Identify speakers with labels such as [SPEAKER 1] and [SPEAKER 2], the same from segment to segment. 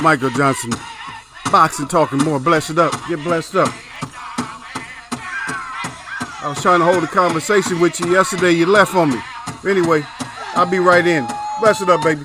[SPEAKER 1] Michael Johnson, boxing, talking more. Bless it up. Get blessed up. I was trying to hold a conversation with you yesterday. You left on me. Anyway, I'll be right in. Bless it up, baby.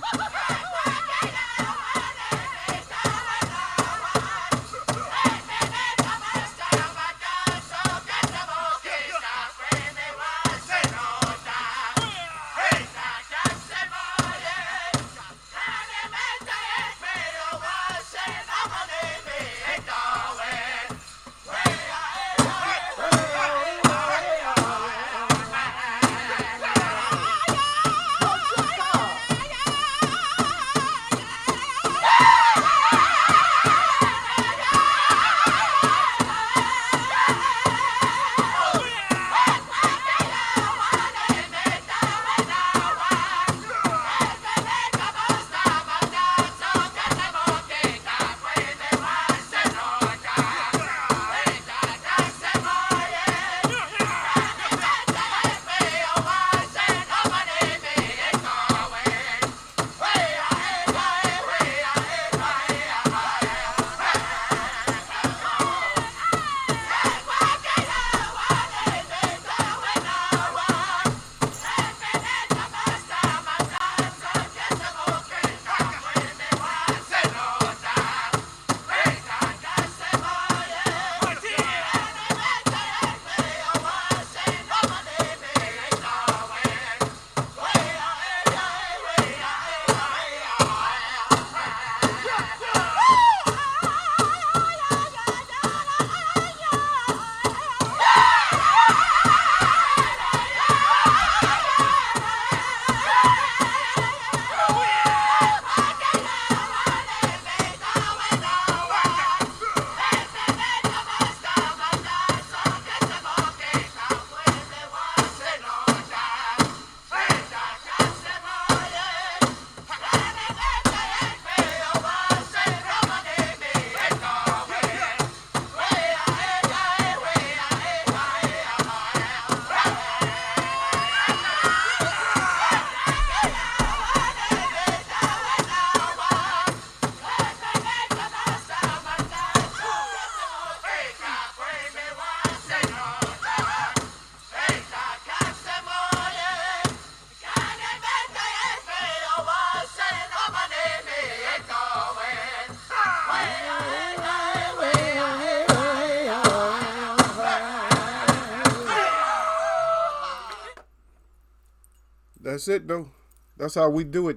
[SPEAKER 1] That's it, though. That's how we do it.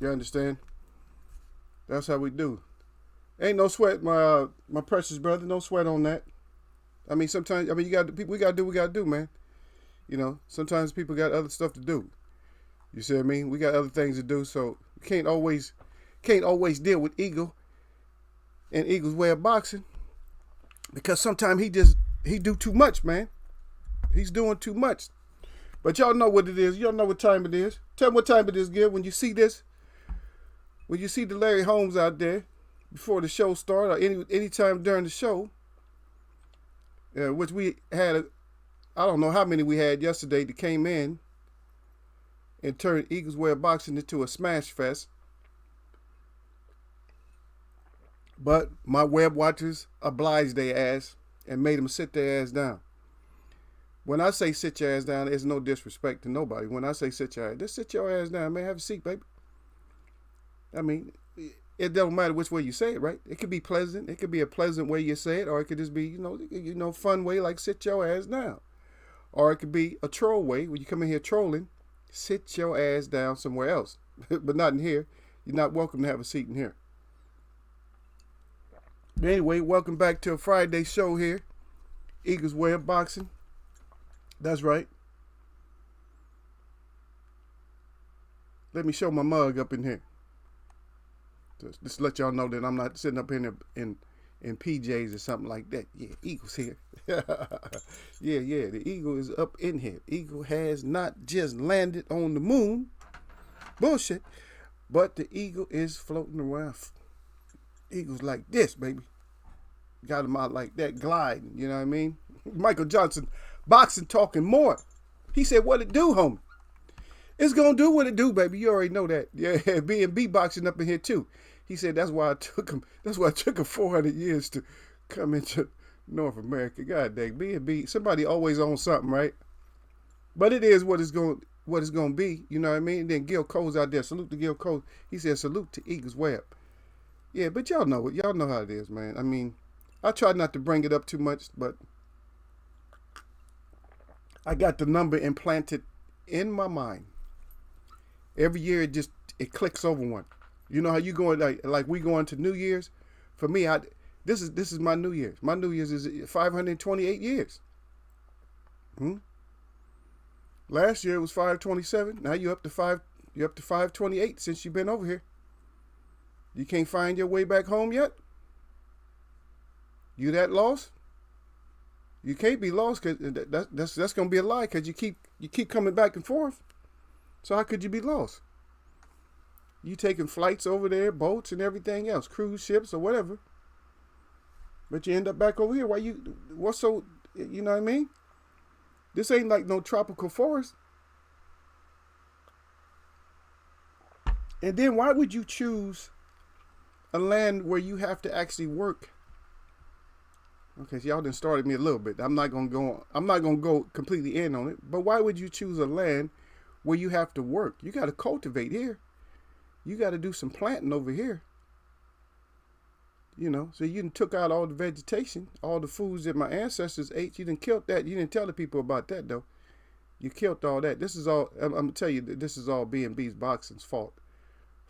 [SPEAKER 1] You understand? That's how we do. Ain't no sweat, my precious brother. No sweat on that. I mean, sometimes, we gotta do what we gotta do, man. You know, sometimes people got other stuff to do. You see what I mean? We got other things to do, so we can't always deal with Eagle and Eagle's way of boxing, because sometimes he do too much, man. He's doing too much. But y'all know what it is. Y'all know what time it is. Tell me what time it is, Gil. When you see this, when you see the Larry Holmes out there before the show started, or any time during the show, which we had, I don't know how many we had yesterday that came in and turned Eagles Way of Boxing into a smash fest. But my web watchers obliged their ass and made them sit their ass down. When I say sit your ass down, there's no disrespect to nobody. When I say sit your ass, just sit your ass down, man. Have a seat, baby. I mean, it don't matter which way you say it, right? It could be pleasant. It could be a pleasant way you say it, or it could just be, fun way, like sit your ass down. Or it could be a troll way, when you come in here trolling, sit your ass down somewhere else. But not in here. You're not welcome to have a seat in here. But anyway, welcome back to a Friday show here. Eagles Way of Boxing. That's right. Let me show my mug up in here. Just let y'all know that I'm not sitting up in PJs or something like that. Yeah, Eagle's here. yeah, the Eagle is up in here. Eagle has not just landed on the moon. Bullshit. But the Eagle is floating around. Eagles like this, baby. Got him out like that, gliding. You know what I mean? Michael Johnson, boxing, talking more. He said, what it do, homie? It's going to do what it do, baby. You already know that. Yeah, B&B boxing up in here, too. He said that's why I took him. That's why it took him 400 years to come into North America. God dang, B&B. Somebody always owns something, right? But it is what it's going to be. You know what I mean? And then Gil Cole's out there. Salute to Gil Cole. He said salute to Eagles Web. Yeah, but y'all know it. Y'all know how it is, man. I mean, I try not to bring it up too much, but I got the number implanted in my mind. Every year it clicks over one. You know how you going like we going to New Year's? For me, this is my New Year's. My New Year's is 528 years. Last year it was 527. Now you're up to 528 since you've been over here. You can't find your way back home yet? You that lost? You can't be lost because that's gonna be a lie because you keep coming back and forth. So how could you be lost? You taking flights over there, boats and everything else, cruise ships or whatever. But you end up back over here. What's so, you know what I mean? This ain't like no tropical forest. And then why would you choose a land where you have to actually work? Okay, so y'all done started me a little bit. I'm not gonna go completely in on it. But why would you choose a land where you have to work? You got to cultivate here. You got to do some planting over here. You know, so you done took out all the vegetation, all the foods that my ancestors ate. You done killed that. You didn't tell the people about that though. You killed all that. This is all. I'm gonna tell you that this is all B&B's Boxing's fault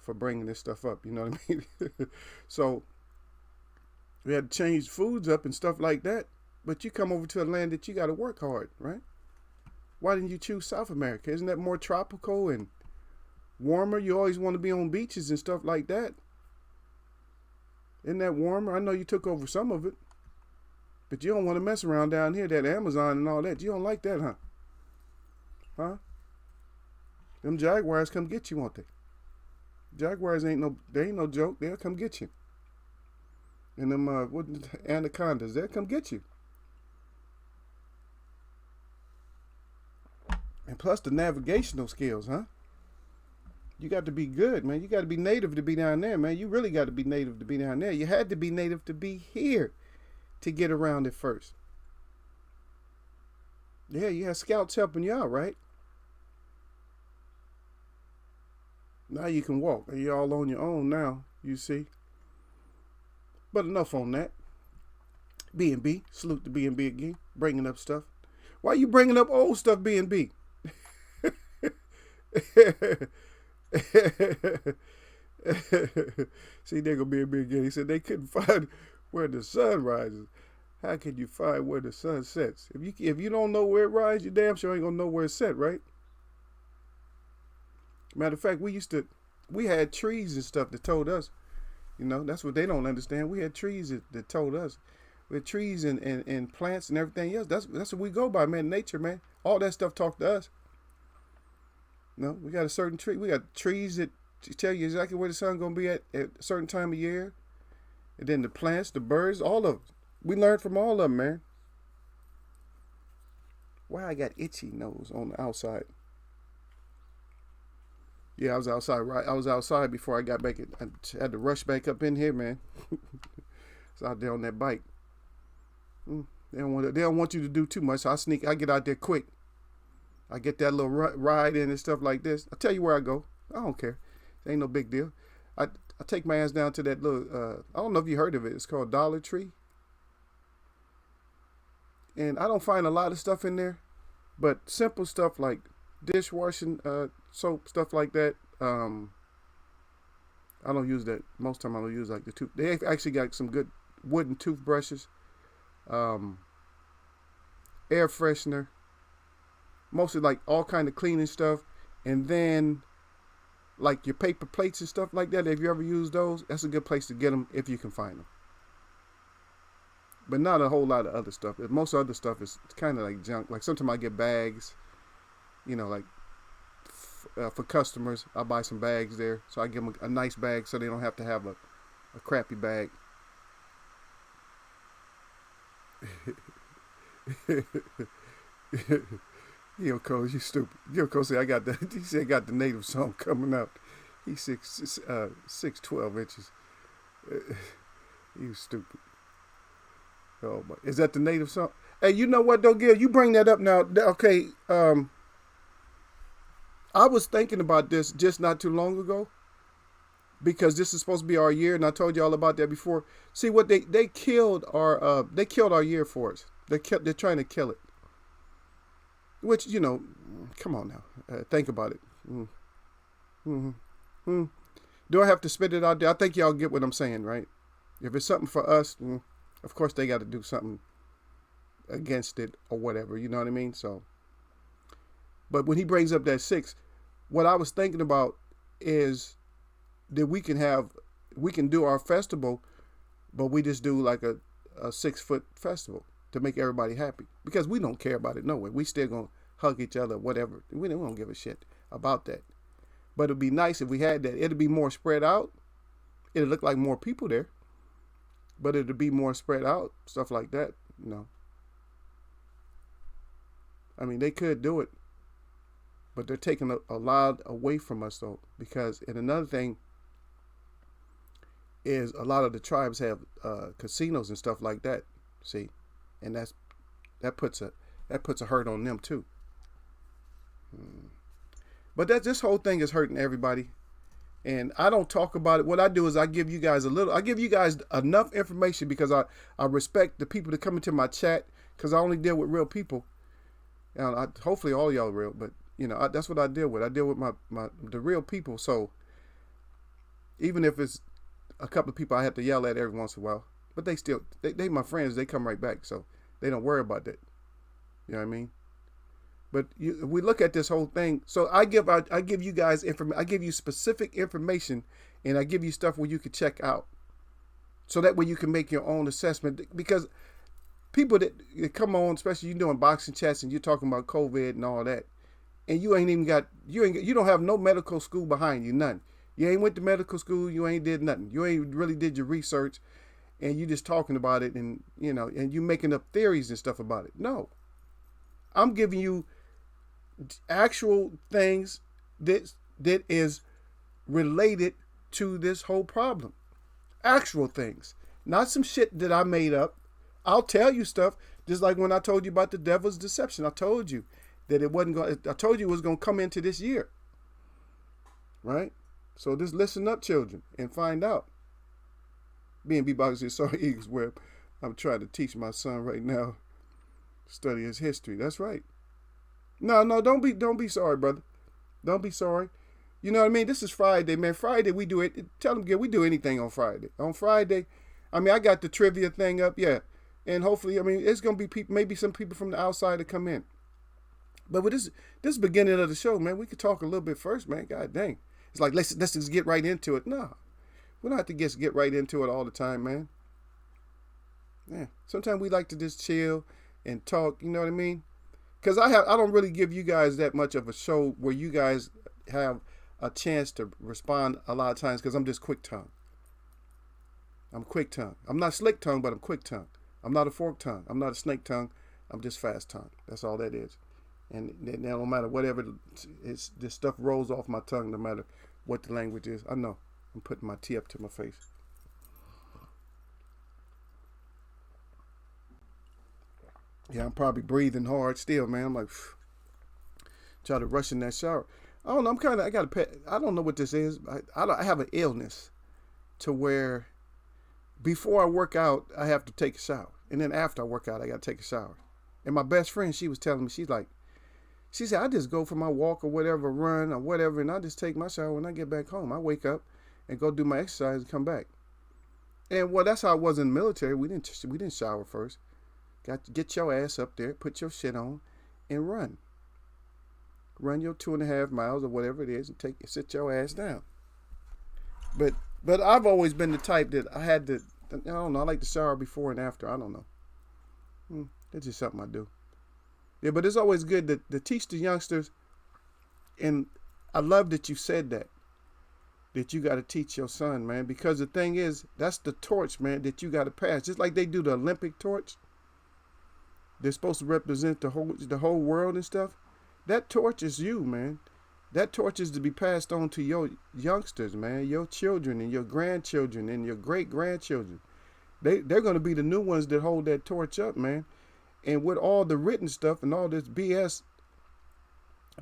[SPEAKER 1] for bringing this stuff up. You know what I mean? So we had to change foods up and stuff like that. But you come over to a land that you got to work hard, right? Why didn't you choose South America? Isn't that more tropical and warmer? You always want to be on beaches and stuff like that. Isn't that warmer? I know you took over some of it. But you don't want to mess around down here, that Amazon and all that. You don't like that, huh? Huh? Them Jaguars come get you, won't they? Jaguars ain't no joke. They'll come get you. And them anacondas, they'll come get you. And plus the navigational skills, huh? You got to be good, man. You got to be native to be down there, man. You really got to be native to be down there. You had to be native to be here to get around it first. Yeah, you had scouts helping you out, right? Now you can walk. You're all on your own now, you see. But enough on that. B&B. Salute to B&B again. Bringing up stuff. Why you bringing up old stuff, B&B? See, there go B&B again. He said they couldn't find where the sun rises. How can you find where the sun sets? If you don't know where it rises, you damn sure ain't gonna know where it's set, right? Matter of fact, we had trees and stuff that told us. You know, that's what they don't understand. We had trees that told us. With trees and plants and everything else. That's what we go by, man. Nature, man. All that stuff talk to us. No, we got a certain tree. We got trees that tell you exactly where the sun gonna be at a certain time of year. And then the plants, the birds, all of them. We learned from all of them, man. Why I got itchy nose on the outside? Yeah, I was outside. Right, I was outside before I got back. I had to rush back up in here, man. I was out there on that bike. They don't want you to do too much. So I get out there quick. I get that little ride in and stuff like this. I tell you where I go. I don't care. It ain't no big deal. I take my ass down to that little, I don't know if you heard of it. It's called Dollar Tree. And I don't find a lot of stuff in there. But simple stuff like dishwashing soap, stuff like that. I don't use that. Most time I don't use like the tooth. They actually got some good wooden toothbrushes. Air freshener. Mostly like all kind of cleaning stuff. And then like your paper plates and stuff like that. If you ever use those, that's a good place to get them if you can find them. But not a whole lot of other stuff. Most other stuff is kind of like junk. Like sometimes I get bags, you know, like for customers. I buy some bags there. So I give them a nice bag so they don't have to have a crappy bag. Yo, Cole, you stupid. Yo, Cole said he said I got the native song coming out. He's 6'12" inches. You stupid. Oh, but is that the native song? Hey, you know what though, Gil? You bring that up now. Okay, I was thinking about this just not too long ago because this is supposed to be our year, and I told you all about that before. See what they killed our year for us. They're trying to kill it. Which come on now, think about it. Mm-hmm. Do I have to spit it out there? I think y'all get what I'm saying, right? If it's something for us, of course they got to do something against it or whatever. You know what I mean? So, but when he brings up that 6, what I was thinking about is that we can do our festival, but we just do like a 6-foot festival to make everybody happy because we don't care about it no way. We still gonna hug each other, whatever. We don't give a shit about that. But it'd be nice if we had that. It'd be more spread out. It'd look like more people there, but it'd be more spread out, stuff like that. I mean, they could do it, but they're taking a lot away from us though, because, and another thing is a lot of the tribes have casinos and stuff like that. See, and that puts a hurt on them too. But this whole thing is hurting everybody, and I don't talk about it. What I do is I give you guys enough information because I respect the people that come into my chat because I only deal with real people. And hopefully all y'all are real, but that's what I deal with. I deal with the real people. So even if it's a couple of people I have to yell at every once in a while, but they my friends. They come right back, so they don't worry about that. You know what I mean? But we look at this whole thing. So I give you guys information. I give you specific information, and I give you stuff where you can check out, so that way you can make your own assessment. Because people that come on, especially you doing boxing chats and you're talking about COVID and all that, and you don't have no medical school behind you, none. You ain't went to medical school. You ain't did nothing. You ain't really did your research, and you just talking about it, and and you making up theories and stuff about it. No, I'm giving you actual things that is related to this whole problem. Actual things, not some shit that I made up. I'll tell you stuff, just like when I told you about the devil's deception. I told you that it wasn't going. I told you it was going to come into this year, right? So just listen up, children, and find out. B&B Boxing is sorry, Eagles Web. I'm trying to teach my son right now, study his history. That's right. No, don't be sorry, brother. Don't be sorry. You know what I mean? This is Friday, man. Friday we do it. Tell them, we do anything on Friday. On Friday, I mean, I got the trivia thing up, yeah. And hopefully, I mean, it's going to be people, maybe some people from the outside to come in. But with this beginning of the show, man, we could talk a little bit first, man. God dang. It's like, let's just get right into it. No, we don't have to get right into it all the time, man. Yeah. Sometimes we like to just chill and talk, you know what I mean? Because I don't really give you guys that much of a show where you guys have a chance to respond a lot of times because I'm just quick tongue. I'm quick tongue. I'm not slick tongue, but I'm quick tongue. I'm not a fork tongue. I'm not a snake tongue. I'm just fast tongue. That's all that is. And no matter whatever, this stuff rolls off my tongue no matter what the language is. I know. I'm putting my tea up to my face. Yeah, I'm probably breathing hard still, man. I'm like, try to rush in that shower. I don't know. I don't know what this is. I have an illness to where before I work out, I have to take a shower. And then after I work out, I got to take a shower. And my best friend, she was telling me, she said, I just go for my walk or whatever, run or whatever, and I just take my shower when I get back home. I wake up and go do my exercise and come back. And well, that's how it was in the military. We didn't shower first. Got to get your ass up there, put your shit on, and run. Run your 2.5 miles or whatever it is, and sit your ass down. But I've always been the type that I had to. I don't know. I like to shower before and after. I don't know. It's just something I do. Yeah, but it's always good to teach the youngsters. And I love that you said that you got to teach your son, man. Because the thing is, that's the torch, man, that you got to pass. Just like they do the Olympic torch. They're supposed to represent the whole world and stuff. That torch is you, man. That torch is to be passed on to your youngsters, man, your children and your grandchildren and your great grandchildren. They're going to be the new ones that hold that torch up, man. And with all the written stuff and all this BS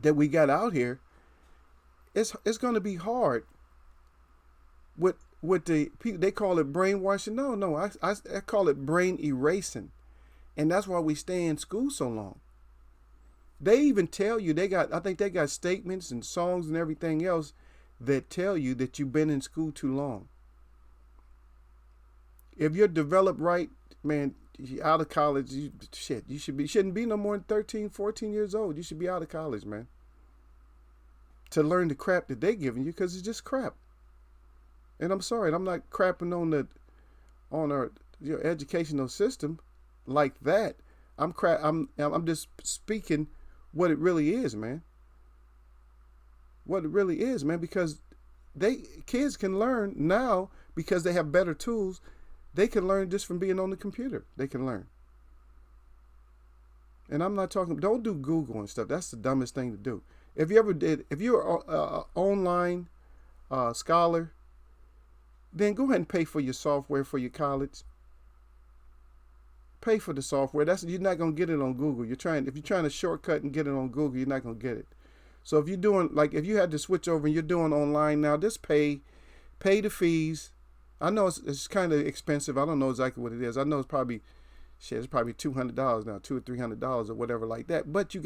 [SPEAKER 1] that we got out here, it's going to be hard with the people. They call it brainwashing. No, I call it brain erasing. And that's why we stay in school so long. They even tell you, I think they got statements and songs and everything else that tell you that you've been in school too long. If you're developed right, man, out of college, you shouldn't be no more than 13, 14 years old. You should be out of college, man. To learn the crap that they're giving you, because it's just crap. And I'm sorry, I'm not crapping on our educational system like that. I'm just speaking what it really is, man. What it really is, man, because kids can learn now because they have better tools. They can learn just from being on the computer. They can learn. And I'm not talking, don't do Google and stuff. That's the dumbest thing to do. If you're an online scholar, then go ahead and pay for your software for your college. Pay for the software. You're not gonna get it on Google. If you're trying to shortcut and get it on Google, you're not gonna get it. So if you had to switch over and you're doing online now, just pay the fees. I know it's kind of expensive. I don't know exactly what it is. I know it's probably $200 now, $200 or $300 or whatever like that. But you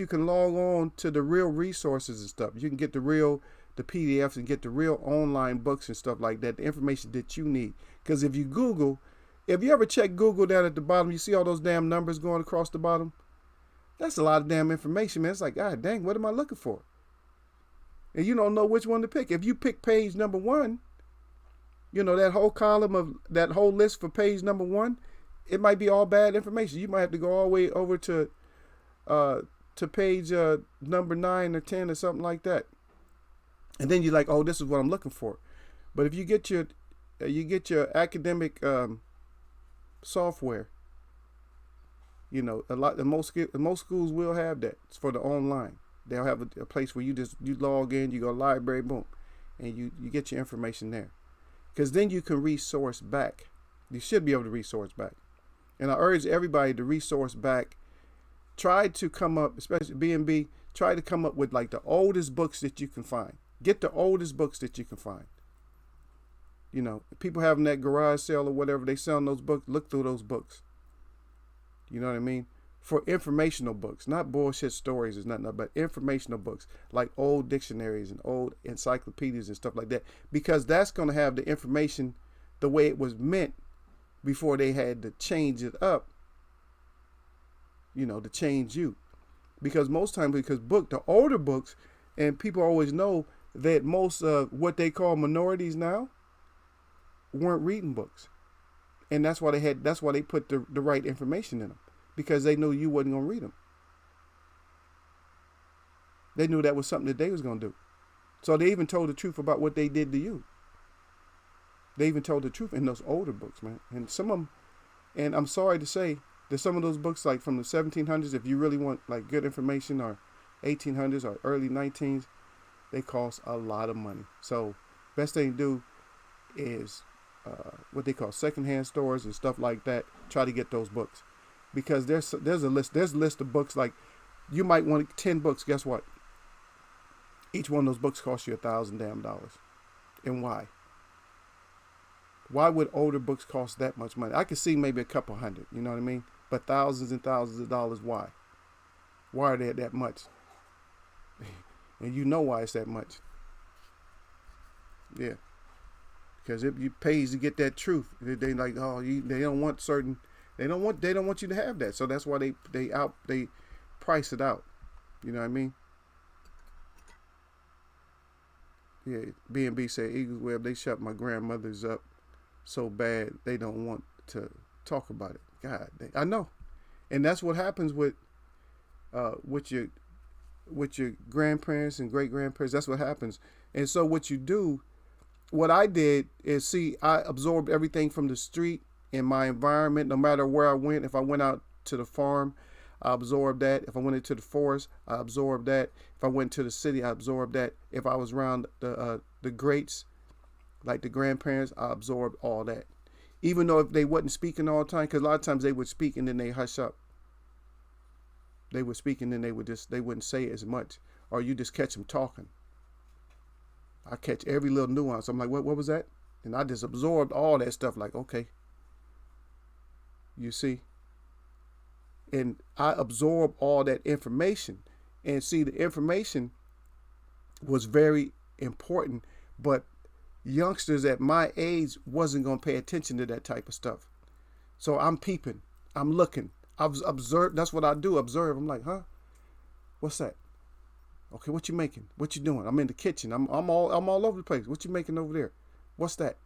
[SPEAKER 1] can log on to the real resources and stuff. You can get the PDFs and get the real online books and stuff like that. The information that you need. Because if you ever check Google down at the bottom, you see all those damn numbers going across the bottom. That's a lot of damn information, man. It's like, God dang, what am I looking for? And you don't know which one to pick. If you pick page number 1, that whole column of that whole list for page number 1, it might be all bad information. You might have to go all the way over to page number 9 or 10 or something like that. And then you're like, oh, this is what I'm looking for. But if you get your academic software, most schools will have that. It's for the online. They'll have a place where you log in, you go to library, boom, and you get your information there. Because then you can resource back. You should be able to resource back. And I urge everybody to resource back. Try to come up, especially B&B, try to come up with like the oldest books that you can find. Get the oldest books that you can find. People having that garage sale or whatever, they selling those books, look through those books. You know what I mean? For informational books, not bullshit stories, is nothing, but informational books like old dictionaries and old encyclopedias and stuff like that, because that's going to have the information the way it was meant before they had to change it up, to change you. Because most times, the older books, and people always know that most what they call minorities now weren't reading books. And that's why they put the right information in them. Because they knew you wasn't going to read them. They knew that was something that they was going to do. So they even told the truth about what they did to you. They even told the truth in those older books, man. And some of them, and I'm sorry to say, that some of those books, like from the 1700s, if you really want like good information, or 1800s or early 19s, they cost a lot of money. So best thing to do is what they call secondhand stores and stuff like that. Try to get those books. Because there's a list of books, like you might want 10 books. Guess what? Each one of those books costs you $1,000 damn. And why? Why would older books cost that much money? I could see maybe a couple hundred, you know what I mean? But thousands and thousands of dollars, why? Why are they that much? And you know why it's that much. Yeah. Because if you pays to get that truth, they like, they don't want certain. They don't want you to have that. So that's why they price it out. You know what I mean? Yeah, B&B said Eagles Web, they shut my grandmother's up so bad they don't want to talk about it. God, I know. And that's what happens with your grandparents and great grandparents. That's what happens. And so what I did is I absorbed everything from the street in my environment, no matter where I went. If I went out to the farm, I absorbed that. If I went into the forest, I absorbed that. If I went to the city, I absorbed that. If I was around the greats, like the grandparents, I absorbed all that. Even though if they wasn't speaking all the time, because a lot of times they would speak and then they hush up. They would speak and then they wouldn't say as much, or you just catch them talking. I catch every little nuance. I'm like, what was that? And I just absorbed all that stuff. Like, okay, you see. And I absorbed all that information. And see, the information was very important, but youngsters at my age wasn't going to pay attention to that type of stuff. So I'm peeping. I'm looking. I've observed. That's what I do. Observe. I'm like, huh? What's that? Okay, what you making? What you doing? I'm in the kitchen. I'm all over the place. What you making over there? What's that?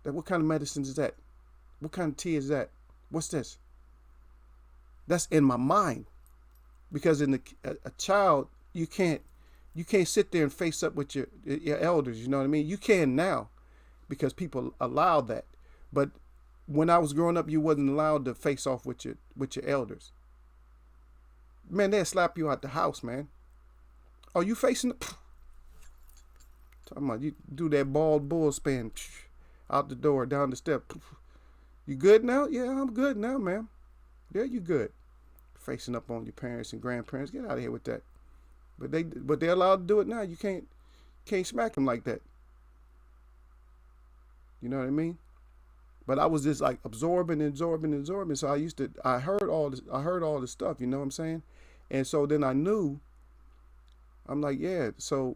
[SPEAKER 1] What kind of medicine is that? What kind of tea is that? What's this? That's in my mind, because in a child, you can't sit there and face up with your elders. You know what I mean? You can now, because people allow that. But when I was growing up, you wasn't allowed to face off with your elders. Man, they'll slap you out the house, man. Oh, you facing the... Talking about you do that bald bull spin out the door, down the step. You good now? Yeah, I'm good now, ma'am. Yeah, you good. Facing up on your parents and grandparents. Get out of here with that. But they're allowed to do it now. You can't smack them like that. You know what I mean? But I was just like absorbing. So I heard all this stuff, you know what I'm saying? And so then I knew, I'm like, yeah, so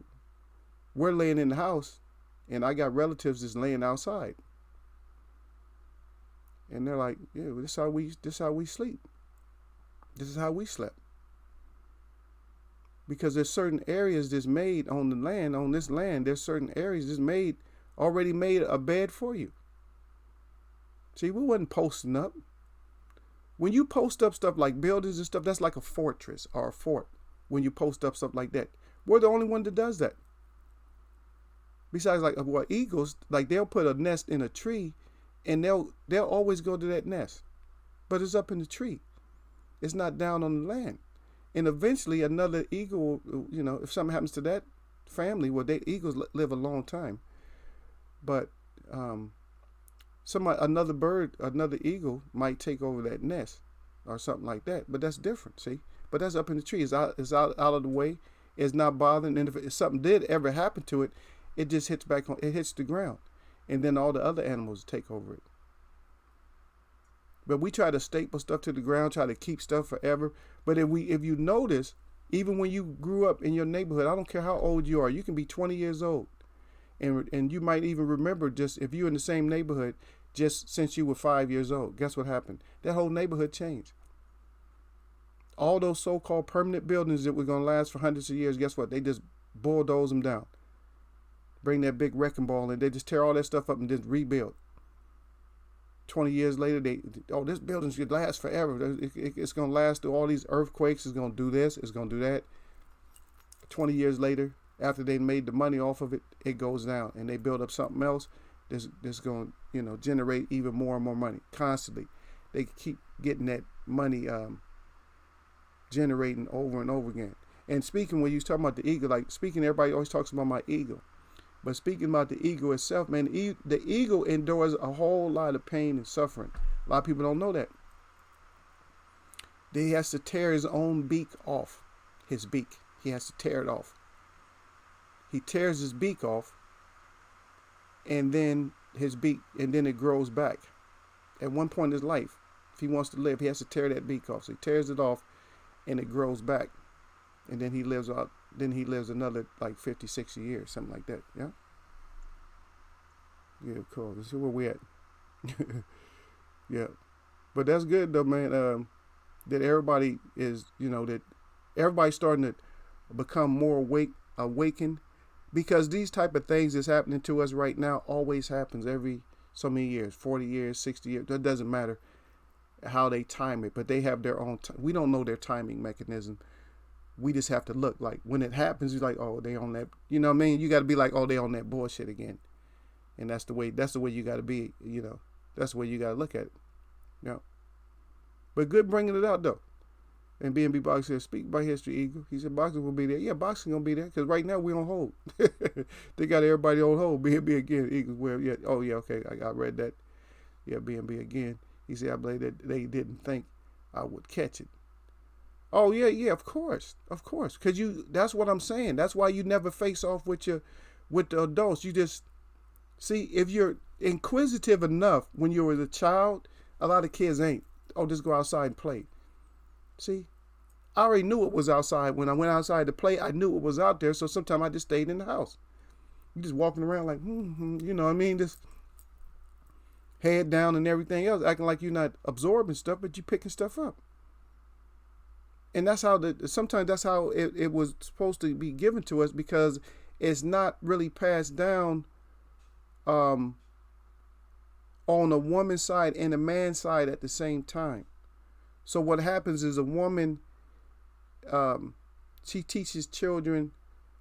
[SPEAKER 1] we're laying in the house and I got relatives just laying outside. And they're like, yeah, this is how we sleep. This is how we slept. Because there's certain areas that's made on this land, there's certain areas that's already made a bed for you. See, we wasn't posting up. When you post up stuff like buildings and stuff, that's like a fortress or a fort. When you post up stuff like that, we're the only one that does that. Besides, like, well, eagles, like they'll put a nest in a tree, and they'll always go to that nest, but it's up in the tree. It's not down on the land. And eventually another eagle, you know, if something happens to that family, well, eagles live a long time. But another eagle might take over that nest or something like that. But that's different, see? But that's up in the tree. It's out of the way. It's not bothering. And if something did ever happen to it, it just hits the ground. And then all the other animals take over it. But we try to staple stuff to the ground, try to keep stuff forever. But if you notice, even when you grew up in your neighborhood, I don't care how old you are, you can be 20 years old. And you might even remember, just if you're in the same neighborhood just since you were 5 years old. Guess what happened? That whole neighborhood changed. All those so-called permanent buildings that were going to last for hundreds of years, guess what? They just bulldoze them down. Bring that big wrecking ball and they just tear all that stuff up and just rebuild. 20 years later, this building should last forever. It's going to last through all these earthquakes. It's going to do this. It's going to do that. 20 years later, after they made the money off of it, it goes down and they build up something else that's going to, generate even more and more money constantly. They keep getting that money generating over and over again. And speaking, when you was talking about the eagle, everybody always talks about my eagle. But speaking about the eagle itself, man, the eagle endures a whole lot of pain and suffering. A lot of people don't know that. He has to tear his own beak off. His beak. He has to tear it off. He tears his beak off, and then it grows back. At one point in his life, if he wants to live, he has to tear that beak off. So he tears it off, and it grows back. And then he lives out. Then he lives another like 50, 60 years, something like that. Yeah. Yeah, cool. This is where we at. Yeah, but that's good though, man. That everybody is, that everybody's starting to become more awakened, because these type of things that's happening to us right now always happens every so many years, 40 years, 60 years. That doesn't matter how they time it, but they have their own. We don't know their timing mechanism. We just have to look. Like when it happens, you're like, oh, they on that. You know what I mean? You got to be like, oh, they on that bullshit again. And that's the way you got to be. That's the way you got to look at it. Yeah. But good bringing it out though. And B&B Boxing said, speak by history, Eagle. He said, boxing will be there. Yeah, boxing going to be there because right now we on hold. They got everybody on hold. B&B again, Eagles. Well, yeah. Oh, yeah, okay. I read that. Yeah, B&B again. He said, I believe that they didn't think I would catch it. Oh, yeah, of course. Of course. Because that's what I'm saying. That's why you never face off with the adults. You just, see, if you're inquisitive enough when you were a child, a lot of kids ain't. Oh, just go outside and play. See, I already knew it was outside. When I went outside to play, I knew it was out there. So sometimes I just stayed in the house. You just walking around like, you know what I mean? Just head down and everything else, acting like you're not absorbing stuff, but you're picking stuff up. And that's how sometimes that's how it was supposed to be given to us, because it's not really passed down on a woman's side and a man's side at the same time. So what happens is a woman, she teaches children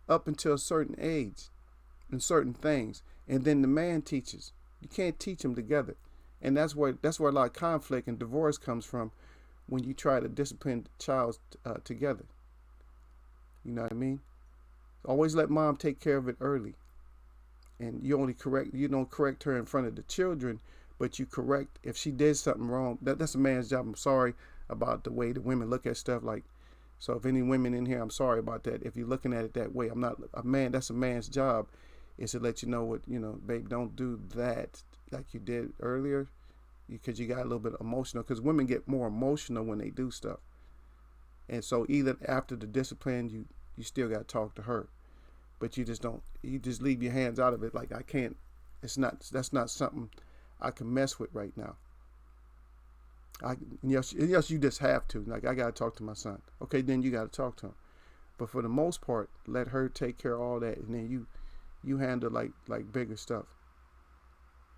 [SPEAKER 1] up until a certain age and certain things, and then the man teaches. You can't teach them together, and that's where a lot of conflict and divorce comes from, when you try to discipline the child together. You know what I mean? Always let mom take care of it early, and you don't correct her in front of the children, but you correct if she did something wrong. That's a man's job. I'm sorry about the way the women look at stuff. Like, so if any women in here, I'm sorry about that. If you're looking at it that way, I'm not a man. That's a man's job, is to let you know what, babe, don't do that like you did earlier, because you got a little bit emotional, because women get more emotional when they do stuff. And so either after the discipline, you still got to talk to her, but you just leave your hands out of it. Like, I can't, that's not something I can mess with right now. Yes, you just have to. Like, I got to talk to my son. Okay, then you got to talk to him. But for the most part, let her take care of all that, and then you handle like bigger stuff.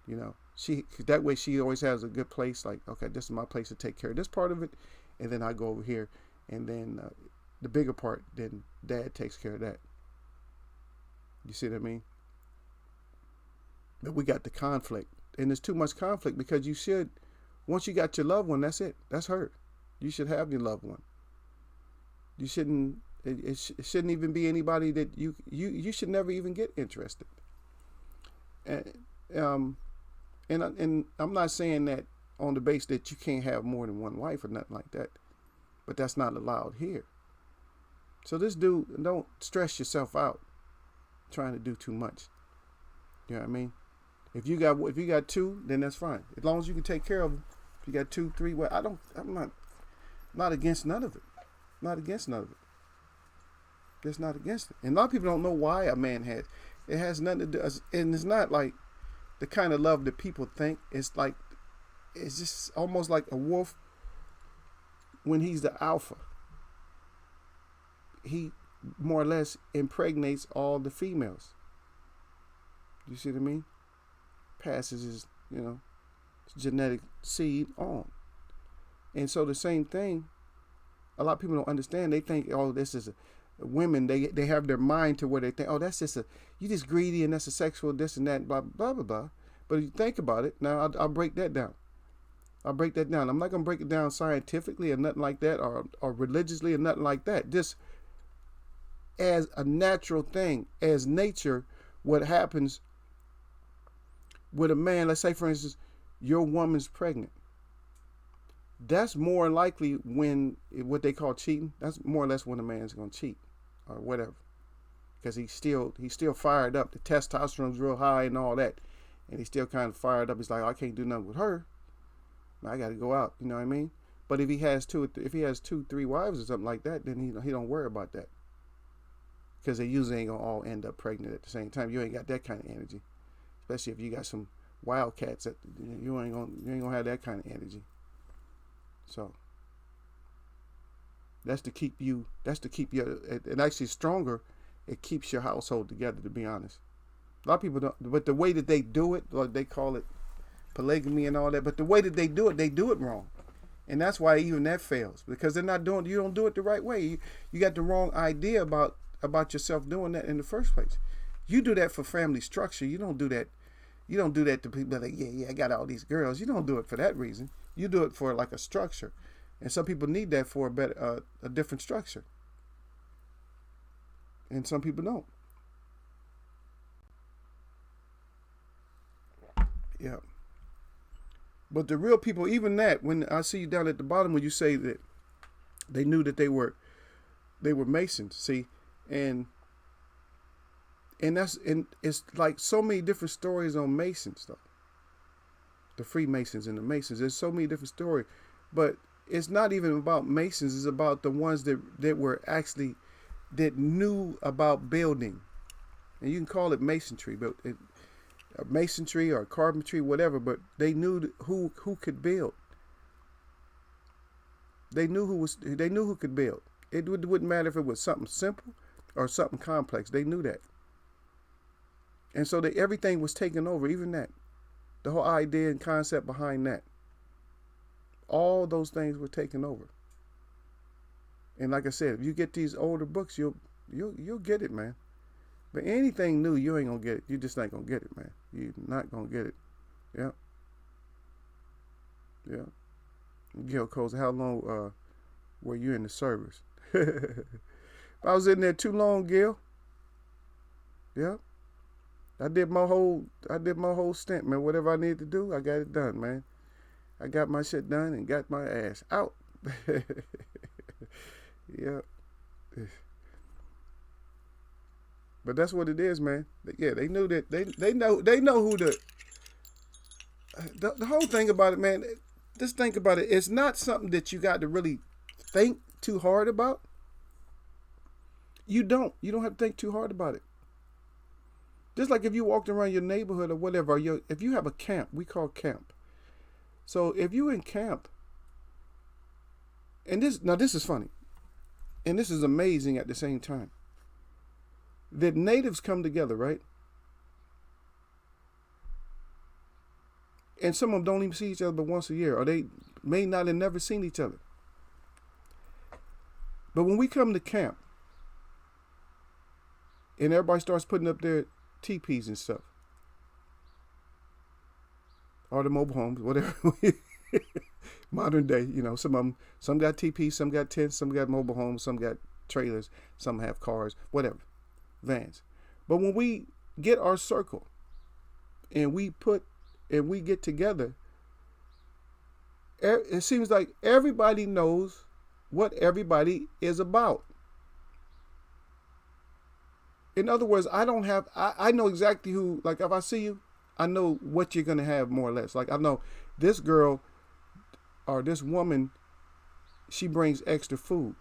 [SPEAKER 1] That way she always has a good place. Like, okay, this is my place to take care of this part of it, and then I go over here, and then the bigger part, then dad takes care of that. You see what I mean? But we got the conflict, and there's too much conflict, because once you got your loved one, that's it. That's her. You should have your loved one. You shouldn't. It shouldn't even be anybody that you should never even get interested. And I'm not saying that on the base that you can't have more than one wife or nothing like that, but that's not allowed here. So this dude, don't stress yourself out trying to do too much. You know what I mean? If you got two, then that's fine. As long as you can take care of them. If you got 2, 3, well, I'm not against none of it. Not against none of it. Just not against it. And a lot of people don't know why a man has. It has nothing to do, and it's not like the kind of love that people think. It's just almost like a wolf when he's the alpha. He more or less impregnates all the females. You see what I mean? Passes his, genetic seed on. And so the same thing, a lot of people don't understand. They think, oh, this is women, they have their mind to where they think, oh, that's just you just greedy and that's a sexual this and that, blah, blah, blah, blah. But if you think about it, now I'll break that down. I'm not going to break it down scientifically or nothing like that, or religiously or nothing like that. Just as a natural thing, as nature, what happens with a man, let's say, for instance, your woman's pregnant. That's more likely when what they call cheating. That's more or less when a man's going to cheat or whatever, because he's still fired up. The testosterone's real high and all that, and he's still kind of fired up. He's like, I can't do nothing with her. I got to go out. You know what I mean? But if he has 2, 3 wives or something like that, then he don't worry about that, because they usually ain't gonna all end up pregnant at the same time. You ain't got that kind of energy, especially if you got some wildcats that you ain't gonna have that kind of energy. So that's to keep you, and actually stronger. It keeps your household together, to be honest. A lot of people don't, but the way that they do it, like they call it polygamy and all that, but the way that they do it wrong. And that's why even that fails, because you don't do it the right way. You got the wrong idea about yourself doing that in the first place. You do that for family structure. You don't do that to people like, yeah, I got all these girls. You don't do it for that reason. You do it for like a structure. And some people need that for a different structure, and some people don't. Yeah. But the real people, even that, when I see you down at the bottom, when you say that they knew that they were Masons, see, and it's like so many different stories on Masons though. The Freemasons and the Masons. There's so many different stories, but it's not even about Masons. It's about the ones that were actually that knew about building, and you can call it masonry, but masonry or carpentry, whatever. But they knew who could build. They knew who could build. It wouldn't matter if it was something simple or something complex. They knew that, and so everything was taken over. Even that, the whole idea and concept behind that. All those things were taken over. And like I said, if you get these older books, you'll get it, man. But anything new, you ain't gonna get it. You just not gonna get it, man. You're not gonna get it. Yeah. Yeah. Gil Coles, how long were you in the service? I was in there too long, Gil. Yeah. I did my whole stint, man. Whatever I needed to do, I got it done, man. I got my shit done and got my ass out. Yeah. But that's what it is, man. Yeah, they knew that they know who the whole thing about it, man. Just think about it. It's not something that you got to really think too hard about. You don't have to think too hard about it. Just like if you walked around your neighborhood or whatever, if you have a camp, we call camp. So if you in camp, and this is funny, and this is amazing at the same time, that natives come together, right? And some of them don't even see each other but once a year, or they may not have never seen each other. But when we come to camp, and everybody starts putting up their teepees and stuff, or the mobile homes, whatever. Modern day, some got teepees, some got tents, some got mobile homes, some got trailers, some have cars, whatever, vans. But when we get our circle and we get together, it seems like everybody knows what everybody is about. In other words, I know exactly who, like if I see you, I know what you're going to have more or less. Like I know this girl or this woman, she brings extra food.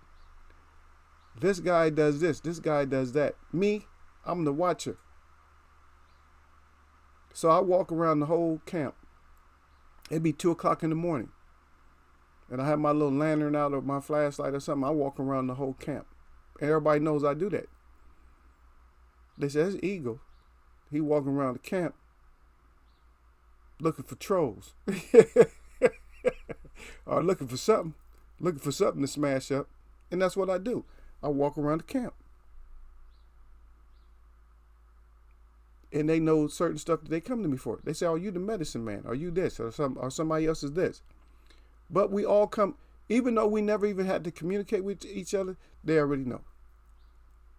[SPEAKER 1] This guy does this. This guy does that. Me, I'm the watcher. So I walk around the whole camp. It'd be 2:00 in the morning. And I have my little lantern out or my flashlight or something. I walk around the whole camp. And everybody knows I do that. They say, that's Eagle. He walking around the camp looking for trolls. Or looking for something to smash up. And that's what I do. I walk around the camp. And they know certain stuff that they come to me for. They say, are you the medicine man? Are you this? Or somebody else is this? But we all come, even though we never even had to communicate with each other, they already know.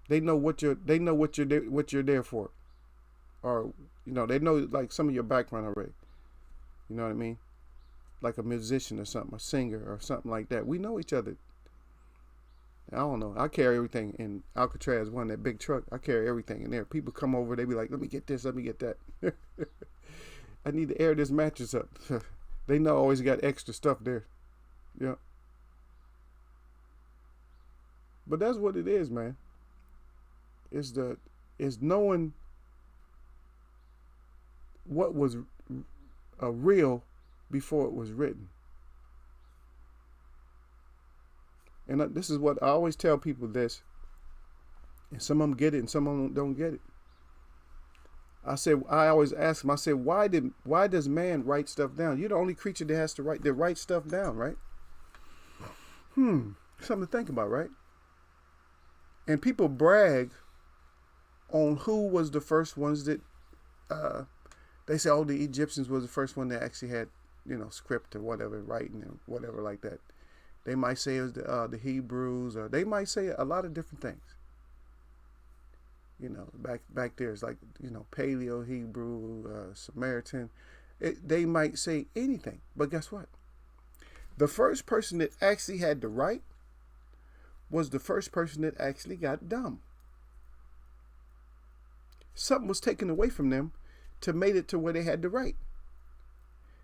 [SPEAKER 1] They know what you're there for. Or, they know like some of your background already. You know what I mean? Like a musician or something, a singer or something like that. We know each other. I don't know. I carry everything in Alcatraz, that big truck. I carry everything in there. People come over, they be like, let me get this, let me get that. I need to air this mattress up. They know I always got extra stuff there. Yeah. But that's what it is, man. It's knowing what was real before it was written. And this is what I always tell people this. And some of them get it and some of them don't get it. I always ask them, I say, why does man write stuff down? You're the only creature that has to write stuff down, right? Something to think about, right? And people brag on who was the first ones that, they say, oh, the Egyptians was the first one that actually had, script or whatever, writing and whatever like that. They might say it was the Hebrews, or they might say a lot of different things. You know, back there, it's like, you know, Paleo Hebrew, Samaritan. They might say anything, but guess what? The first person that actually had the right was the first person that actually got dumb. Something was taken away from them to make it to where they had the right.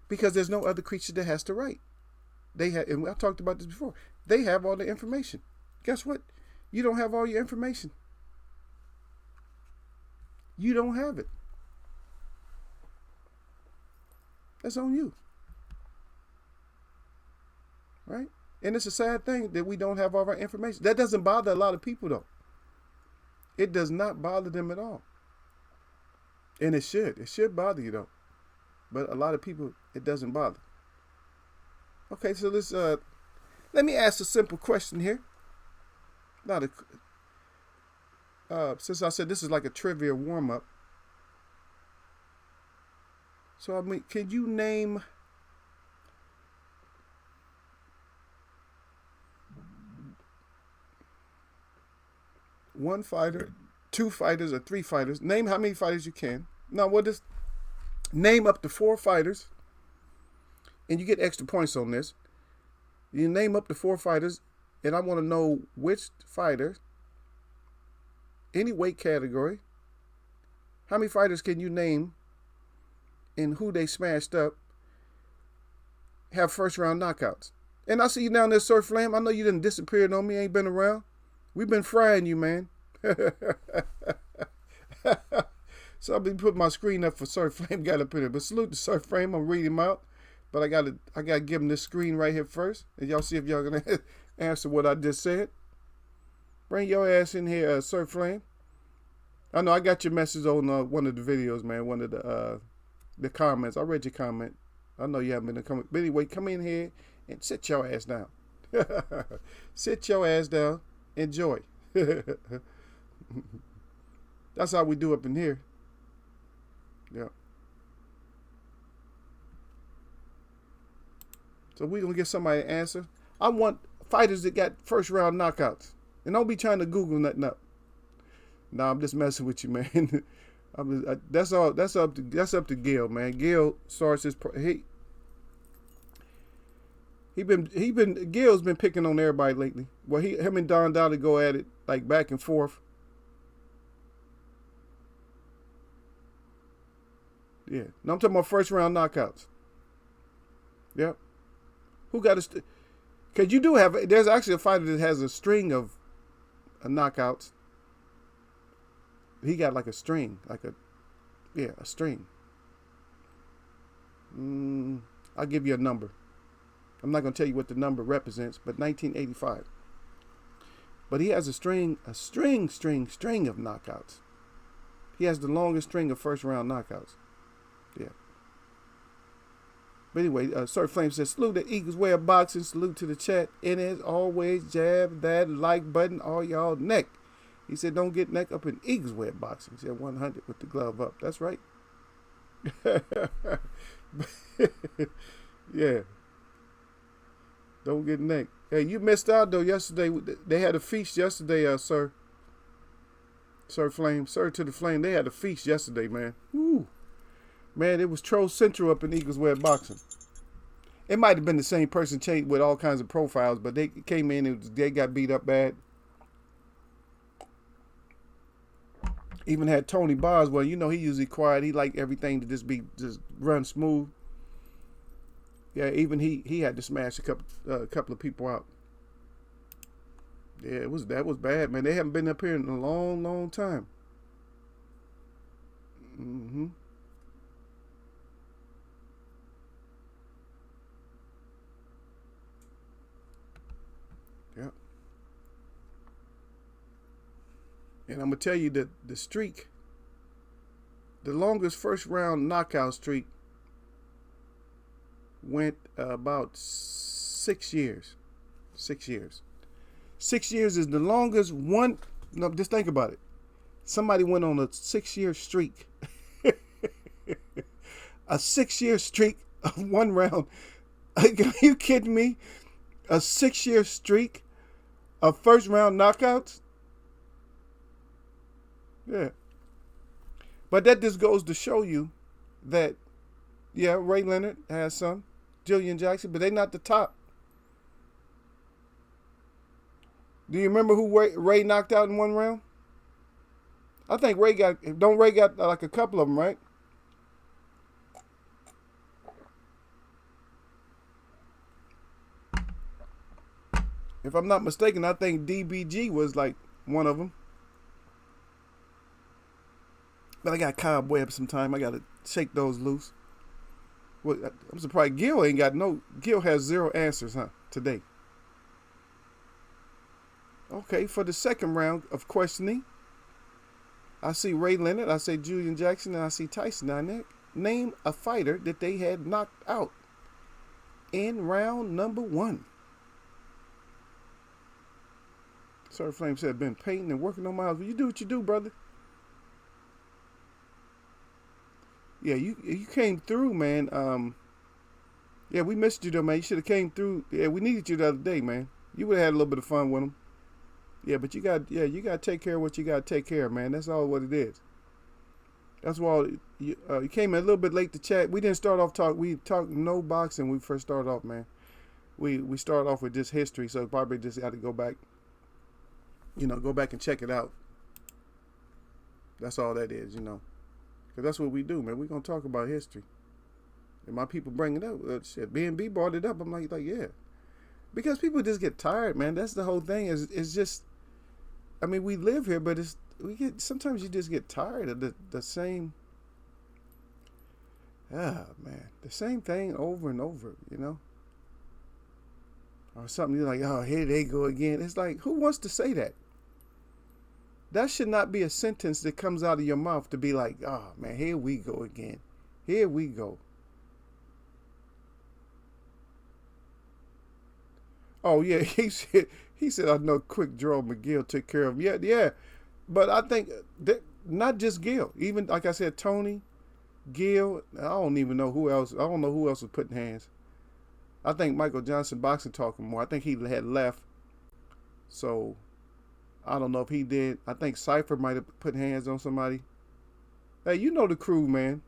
[SPEAKER 1] Because there's no other creature that has the right. They have, and I talked about this before, they have all the information. Guess what? You don't have all your information. You don't have it. That's on you. Right? And it's a sad thing that we don't have all of our information. That doesn't bother a lot of people, though. It does not bother them at all. And it should. It should bother you, though. But a lot of people, it doesn't bother. Okay, so let's let me ask a simple question here. Not a since I said this is like a trivia warm-up. So I mean, can you name one fighter, two fighters, or three fighters? Name how many fighters you can. Now, what is name up to 4 fighters, and you get extra points on this. You name up to 4 fighters, and I want to know which fighter, any weight category, how many fighters can you name and who they smashed up, have first round knockouts. And I see you down there, Sir Flame. I know you didn't disappear on me, ain't been around. We've been frying you, man. So I'll be putting my screen up for Sir Flame. Got up in there. But salute to Sir Flame. I'm reading him out. But I gotta give him this screen right here first. And y'all see if y'all gonna answer what I just said. Bring your ass in here, Sir Flame. I know I got your message on one of the videos, man. One of the comments. I read your comment. I know you haven't been in the comment. But anyway, come in here and sit your ass down. Sit your ass down. Enjoy. That's how we do up in here. Yeah. So we're going to get somebody to answer. I want fighters that got first round knockouts. And don't be trying to Google nothing up. Nah, I'm just messing with you, man. That's up to Gil, man. Gil starts his Gil's been picking on everybody lately. Well, him and Don Dowdy go at it like back and forth. Yeah. No, I'm talking about first round knockouts. Yep. Who got a because you do have, there's actually a fighter that has a string of knockouts. He got like a string, a string. I'll give you a number. I'm not going to tell you what the number represents, but 1985. But he has a string of knockouts. He has the longest string of first round knockouts. Yeah. But anyway, Sir Flame says, salute the Eagles Way of Boxing. Salute to the chat. And as always, jab that like button all y'all neck. He said, don't get neck up in Eagles Way of Boxing. He said 100 with the glove up. That's right. Yeah. Don't get neck. Hey, you missed out though yesterday. They had a feast yesterday, Sir Flame. Sir to the Flame. They had a feast yesterday, man. Woo. Man, it was Troll Central up in Eagles Way of Boxing. It might have been the same person changed with all kinds of profiles, but they came in and they got beat up bad. Even had Tony Boswell. You know, he usually quiet. He like everything to just run smooth. Yeah, even he had to smash a couple of people out. Yeah, that was bad, man. They haven't been up here in a long, long time. Mm-hmm. Yep. And I'm gonna tell you that the streak, the longest first round knockout streak, went about 6 years. 6 years. 6 years is the longest one. No, just think about it. Somebody went on a 6-year streak. A 6-year streak of one round. Are you kidding me? A 6-year streak of first round knockouts. Yeah. But that just goes to show you that, yeah, Ray Leonard has some, Julian Jackson, but they're not the top. Do you remember who Ray knocked out in one round? I think Ray got like a couple of them, right? If I'm not mistaken, I think DBG was like one of them. But I got cobwebs sometime. I got to shake those loose. Well, I'm surprised Gil ain't got no. Gil has 0 answers, huh, today. Okay, for the second round of questioning, I see Ray Leonard, I see Julian Jackson, and I see Tyson down there. Name a fighter that they had knocked out in round number 1. Sir Flame said, been painting and working on my house. Well, you do what you do, brother. Yeah, you came through, man. Yeah, we missed you though, man. You should have came through. Yeah, we needed you the other day, man. You would have had a little bit of fun with them. Yeah, but you got to take care of what you got to take care of, man. That's all what it is. That's why you came in a little bit late to chat. We didn't start off talk. We talked no boxing when we first started off, man. We started off with just history, so probably just got to go back. Go back and check it out. That's all that is, because that's what we do, man. We're going to talk about history. And my people bring it up. Shit, B&B brought it up. I'm like, yeah. Because people just get tired, man. That's the whole thing. It's just, I mean, we live here, but sometimes you just get tired of the same, the same thing over and over, Or something you're like, oh, here they go again. It's like, who wants to say that? That should not be a sentence that comes out of your mouth to be like, oh, man, here we go again. Here we go. Oh, yeah, he said, I know Quick Draw McGill took care of him. Yeah. But I think that not just Gil. Even, like I said, Tony, Gil, I don't even know who else. I don't know who else was putting hands. I think Michael Johnson boxing talking more. I think he had left. So, I don't know if he did. I think Cypher might have put hands on somebody. Hey, you know the crew, man.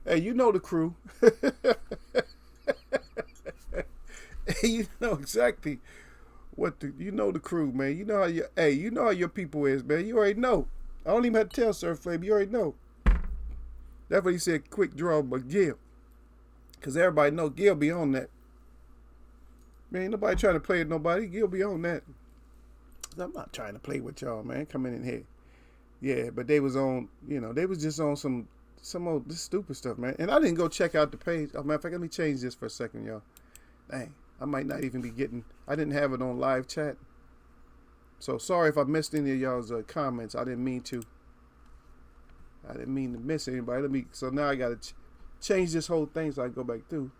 [SPEAKER 1] Hey, you know the crew. Hey, you know exactly you know the crew, man. You know how your people is, man. You already know. I don't even have to tell Sir Flame. You already know. That's what he said, Quick Draw McGill. Because everybody know Gil be on that. Man, ain't nobody trying to play with nobody. Gil be on that. I'm not trying to play with y'all, man. Coming in here. Yeah, but they was on, they was just on some old this stupid stuff, man. And I didn't go check out the page. Oh, matter of fact, let me change this for a second, y'all. Dang, I might not even be I didn't have it on live chat. So sorry if I missed any of y'all's comments. I didn't mean to. I didn't mean to miss anybody. So now I got to change this whole thing so I can go back through.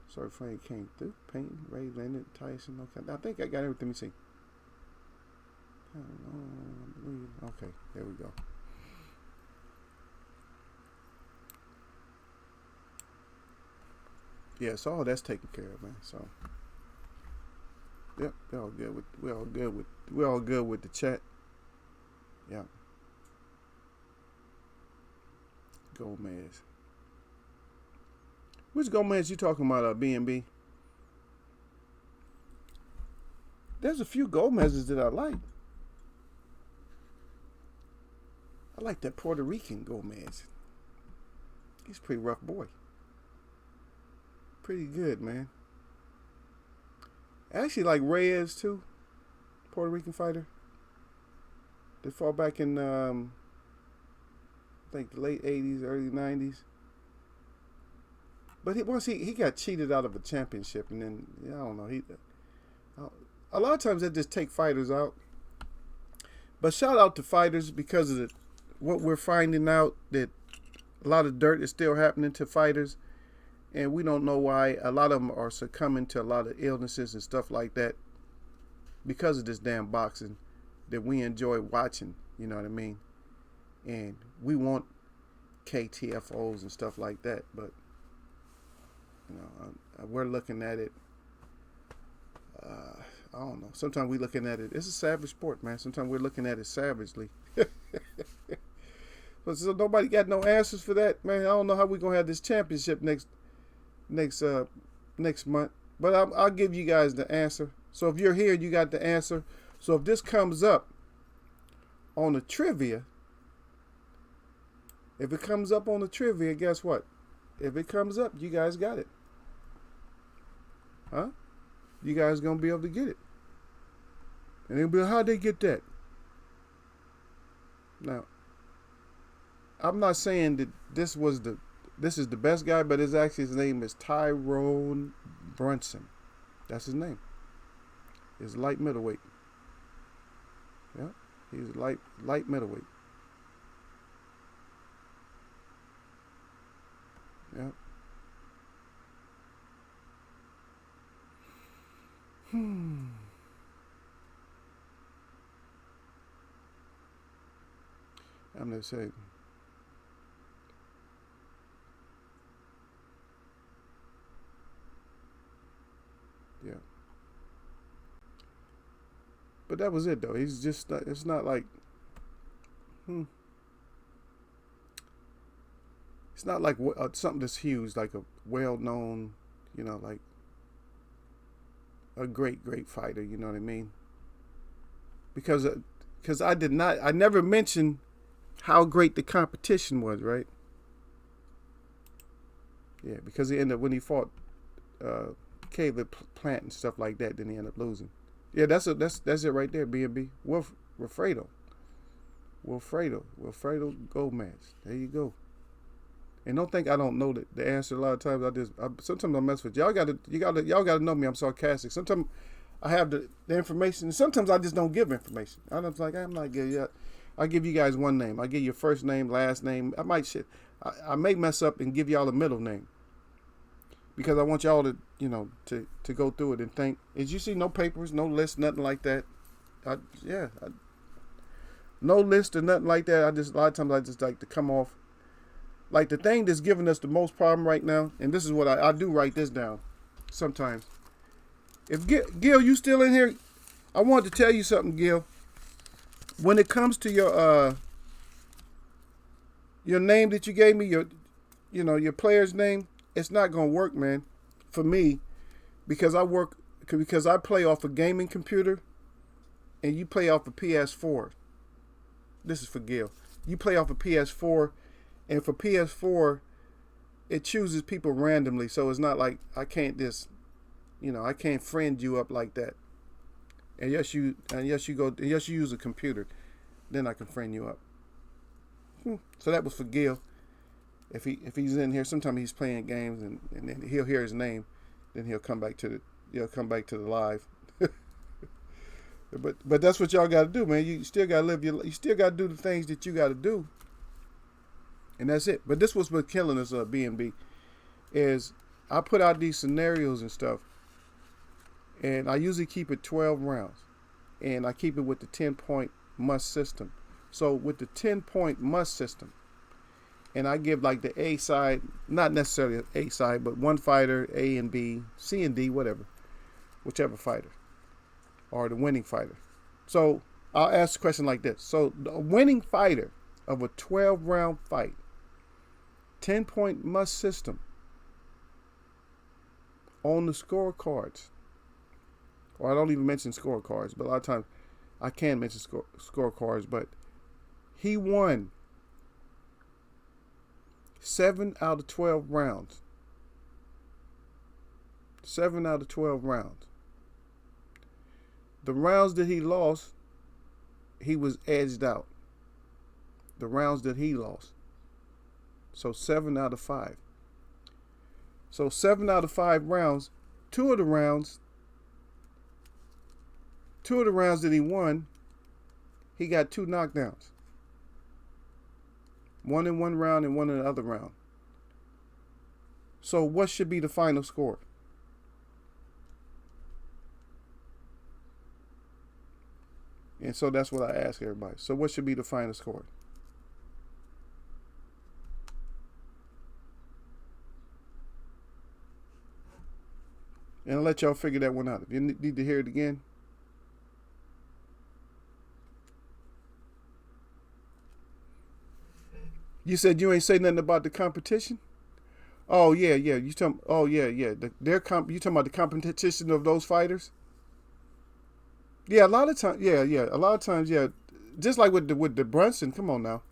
[SPEAKER 1] Sorry, Frank came through. Payton, Ray Leonard, Tyson. Okay, I think I got everything. Let me see. Okay, there we go. Yeah, so all that's taken care of, man. So, yep, we're all good with the chat. Yeah. Gomez. Which Gomez you talking about, B&B? There's a few Gomez's that I like. I like that Puerto Rican Gomez. He's a pretty rough boy. Pretty good, man. I actually like Reyes too. Puerto Rican fighter. They fought back in I think the late 80s, early 90s. But once he got cheated out of a championship, and then I don't know. A lot of times they just take fighters out. But shout out to fighters because of what we're finding out, that a lot of dirt is still happening to fighters, and we don't know why. A lot of them are succumbing to a lot of illnesses and stuff like that because of this damn boxing that we enjoy watching. You know what I mean? And we want KTFOs and stuff like that, but we're looking at it I don't know. Sometimes we looking at it. It's a savage sport, man. Sometimes we're looking at it savagely. But so nobody got no answers for that, man. I don't know how we gonna have this championship next month. But I'll give you guys the answer. So if you're here, you got the answer. So if this comes up on the trivia, guess what? If it comes up, you guys got it. Huh? You guys gonna be able to get it. And they'll be like, how'd they get that? Now, I'm not saying that this is the best guy, but his name is Tyrone Brunson. That's his name. He's light middleweight. Yeah, he's light middleweight. Yeah. I'm gonna say. Yeah. But that was it, though. He's just, it's not like, it's not like something that's huge, like a well-known, like a great fighter, you know what I mean? Because I never mentioned how great the competition was, right? Yeah, because he ended up, when he fought Caleb Plant and stuff like that, then he ended up losing. Yeah, that's it right there, B&B. Wilfredo Gomez. There you go. And don't think I don't know the answer. A lot of times sometimes I mess with y'all. Y'all gotta know me. I'm sarcastic. Sometimes I have the information, and sometimes I just don't give information. I'm not giving you. I give you guys one name. I give you first name, last name. I may mess up and give y'all a middle name, because I want y'all to to go through it and think. As you see, no papers, no list, nothing like that. No list or nothing like that. A lot of times I just like to come off. Like the thing that's giving us the most problem right now, and this is what I do write this down sometimes. If Gil, you still in here? I wanted to tell you something, Gil. When it comes to your name that you gave me, your player's name, it's not gonna work, man, for me, because I play off a gaming computer, and you play off a PS4. This is for Gil. You play off a PS4. And for PS4, it chooses people randomly. So it's not like I can't just, I can't friend you up like that. And yes, you use a computer, then I can friend you up. So that was for Gil. If he's in here, sometimes he's playing games and then he'll hear his name, then he'll come back to the live. But that's what y'all got to do, man. You still got to live you still got to do the things that you got to do. And that's it. But this was what's killing us, B&B, is I put out these scenarios and stuff, and I usually keep it 12 rounds, and I keep it with the 10-point must system. So with the 10-point must system, and I give like the A side, not necessarily A side, but one fighter, A and B, C and D, whichever fighter, or the winning fighter. So I'll ask a question like this. So the winning fighter of a 12-round fight, 10-point must system, on the scorecards, or I don't even mention scorecards, but a lot of times I can mention scorecards, but he won 7 out of 12 rounds. 7 out of 12 rounds. The rounds that he lost, he was edged out. The rounds that he lost. So 7 out of 5. So 7 out of 5 rounds, two of the rounds that he won, he got 2 knockdowns. One in one round and one in the other round. So what should be the final score? And so that's what I ask everybody. So what should be the final score? And I'll let y'all figure that one out. If you need to hear it again, You said you ain't say nothing about the competition. Oh yeah, yeah. You talking? Oh yeah, yeah. You talking about the competition of those fighters? Yeah, a lot of times. Yeah, yeah. A lot of times, yeah. Just like with the Brunson. Come on now.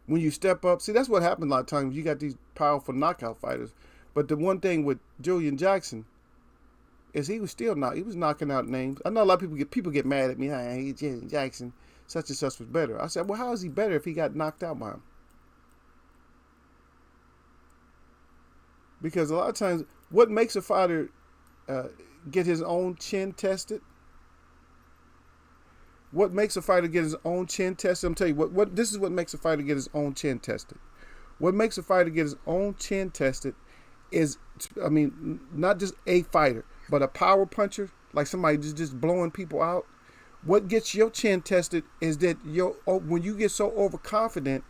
[SPEAKER 1] When you step up, see that's what happened a lot of times. You got these powerful knockout fighters, but the one thing with Julian Jackson is he was still not. He was knocking out names. I know a lot of people get mad at me. Hey, Julian Jackson, such and such was better. I said, well, how is he better if he got knocked out by him? Because a lot of times, what makes a fighter uh, get his own chin tested? What makes a fighter get his own chin tested? I'm telling you, what this is what makes a fighter get his own chin tested. What makes a fighter get his own chin tested is, I mean, not just a fighter, but a power puncher, like somebody just blowing people out. What gets your chin tested is that when you get so overconfident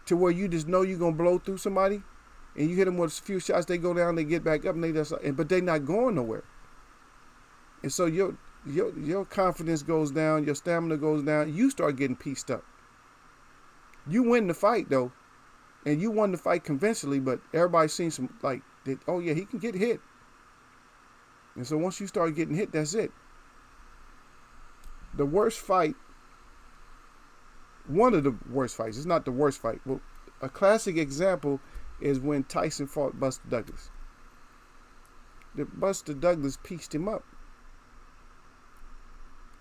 [SPEAKER 1] to where you just know you're gonna blow through somebody, and you hit them with a few shots, they go down, they get back up, but they're not going nowhere. And so your confidence goes down, your stamina goes down, you start getting pieced up. You win the fight though, and you won the fight conventionally, but everybody's seen some like, oh yeah, he can get hit. And so once you start getting hit, that's it. The worst fight, one of the worst fights, it's not the worst fight. Well, a classic example is when Tyson fought Buster Douglas. Buster Douglas pieced him up.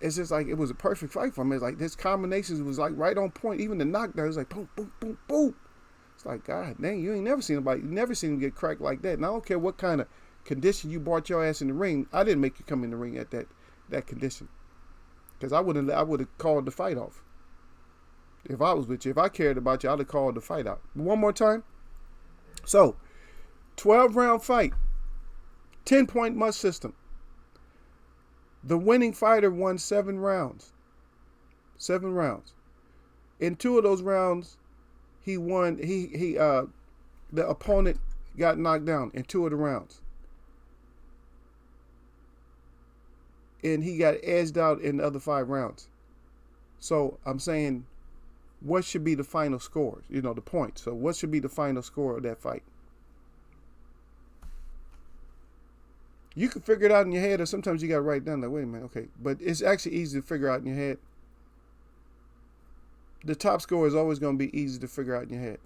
[SPEAKER 1] It's just like it was a perfect fight for him. It's like this combinations was like right on point. Even the knockdown was like boom, boom, boom, boom. It's like, God dang, you ain't never seen him get cracked like that. And I don't care what kind of condition you brought your ass in the ring. I didn't make you come in the ring at that condition. Because I would have called the fight off. If I was with you, if I cared about you, I'd have called the fight out. One more time. So, 12-round fight, 10-point must system. The winning fighter won 7 rounds. 7 rounds. In 2 of those rounds, he won. The opponent got knocked down in 2 of the rounds, and he got edged out in the other 5 rounds. So I'm saying, what should be the final score? You know, the points. So what should be the final score of that fight? You can figure it out in your head, or sometimes you got to write it down like, wait a minute, okay. But it's actually easy to figure out in your head. The top score is always going to be easy to figure out in your head.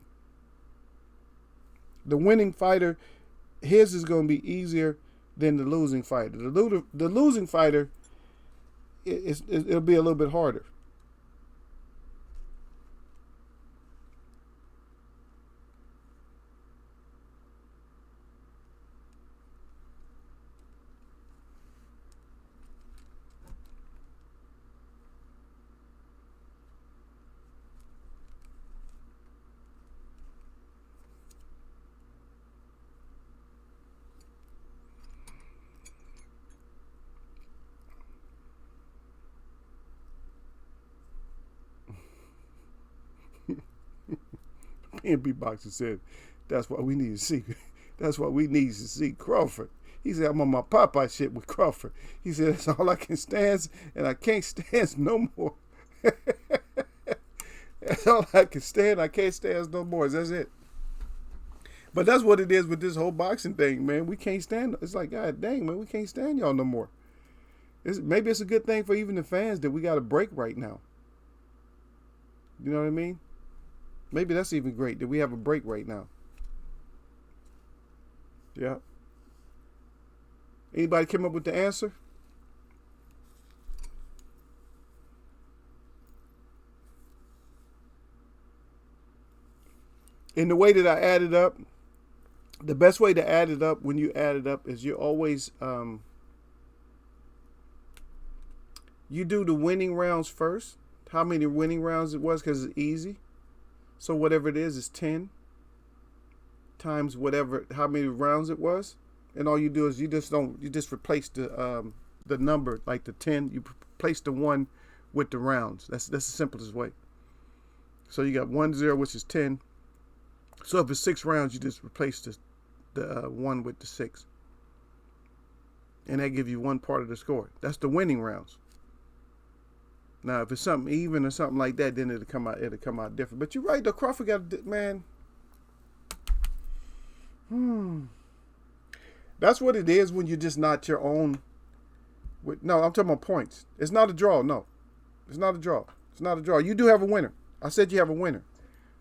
[SPEAKER 1] The winning fighter, his is going to be easier than the losing fighter. The losing fighter, it'll be a little bit harder. PNB Boxer said, that's what we need to see. That's what we need to see. Crawford. He said, I'm on my Popeye shit with Crawford. He said, that's all I can stand, and I can't stand no more. That's all I can stand. I can't stand no more. That's it. But that's what it is with this whole boxing thing, man. We can't stand. It's like, God dang, man, we can't stand y'all no more. Maybe it's a good thing for even the fans that we got a break right now. You know what I mean? Maybe that's even great that we have a break right now. Yeah. Anybody came up with the answer? In the way that I added up, the best way to add it up when you add it up is you always you do the winning rounds first. How many winning rounds it was, because it's easy. So whatever it is 10 times whatever, how many rounds it was, and all you do is you just replace the number, like the 10. You replace the 1 with the rounds. That's the simplest way. So you got 1-0, which is 10. So if it's 6 rounds, you just replace the 1 with the 6, and that gives you 1 part of the score. That's the winning rounds. Now, if it's something even or something like that, then it'll come out. It'll come out different. But you're right, though. Crawford got man. That's what it is when you're just not your own. No, I'm talking about points. It's not a draw. No, it's not a draw. It's not a draw. You do have a winner. I said you have a winner.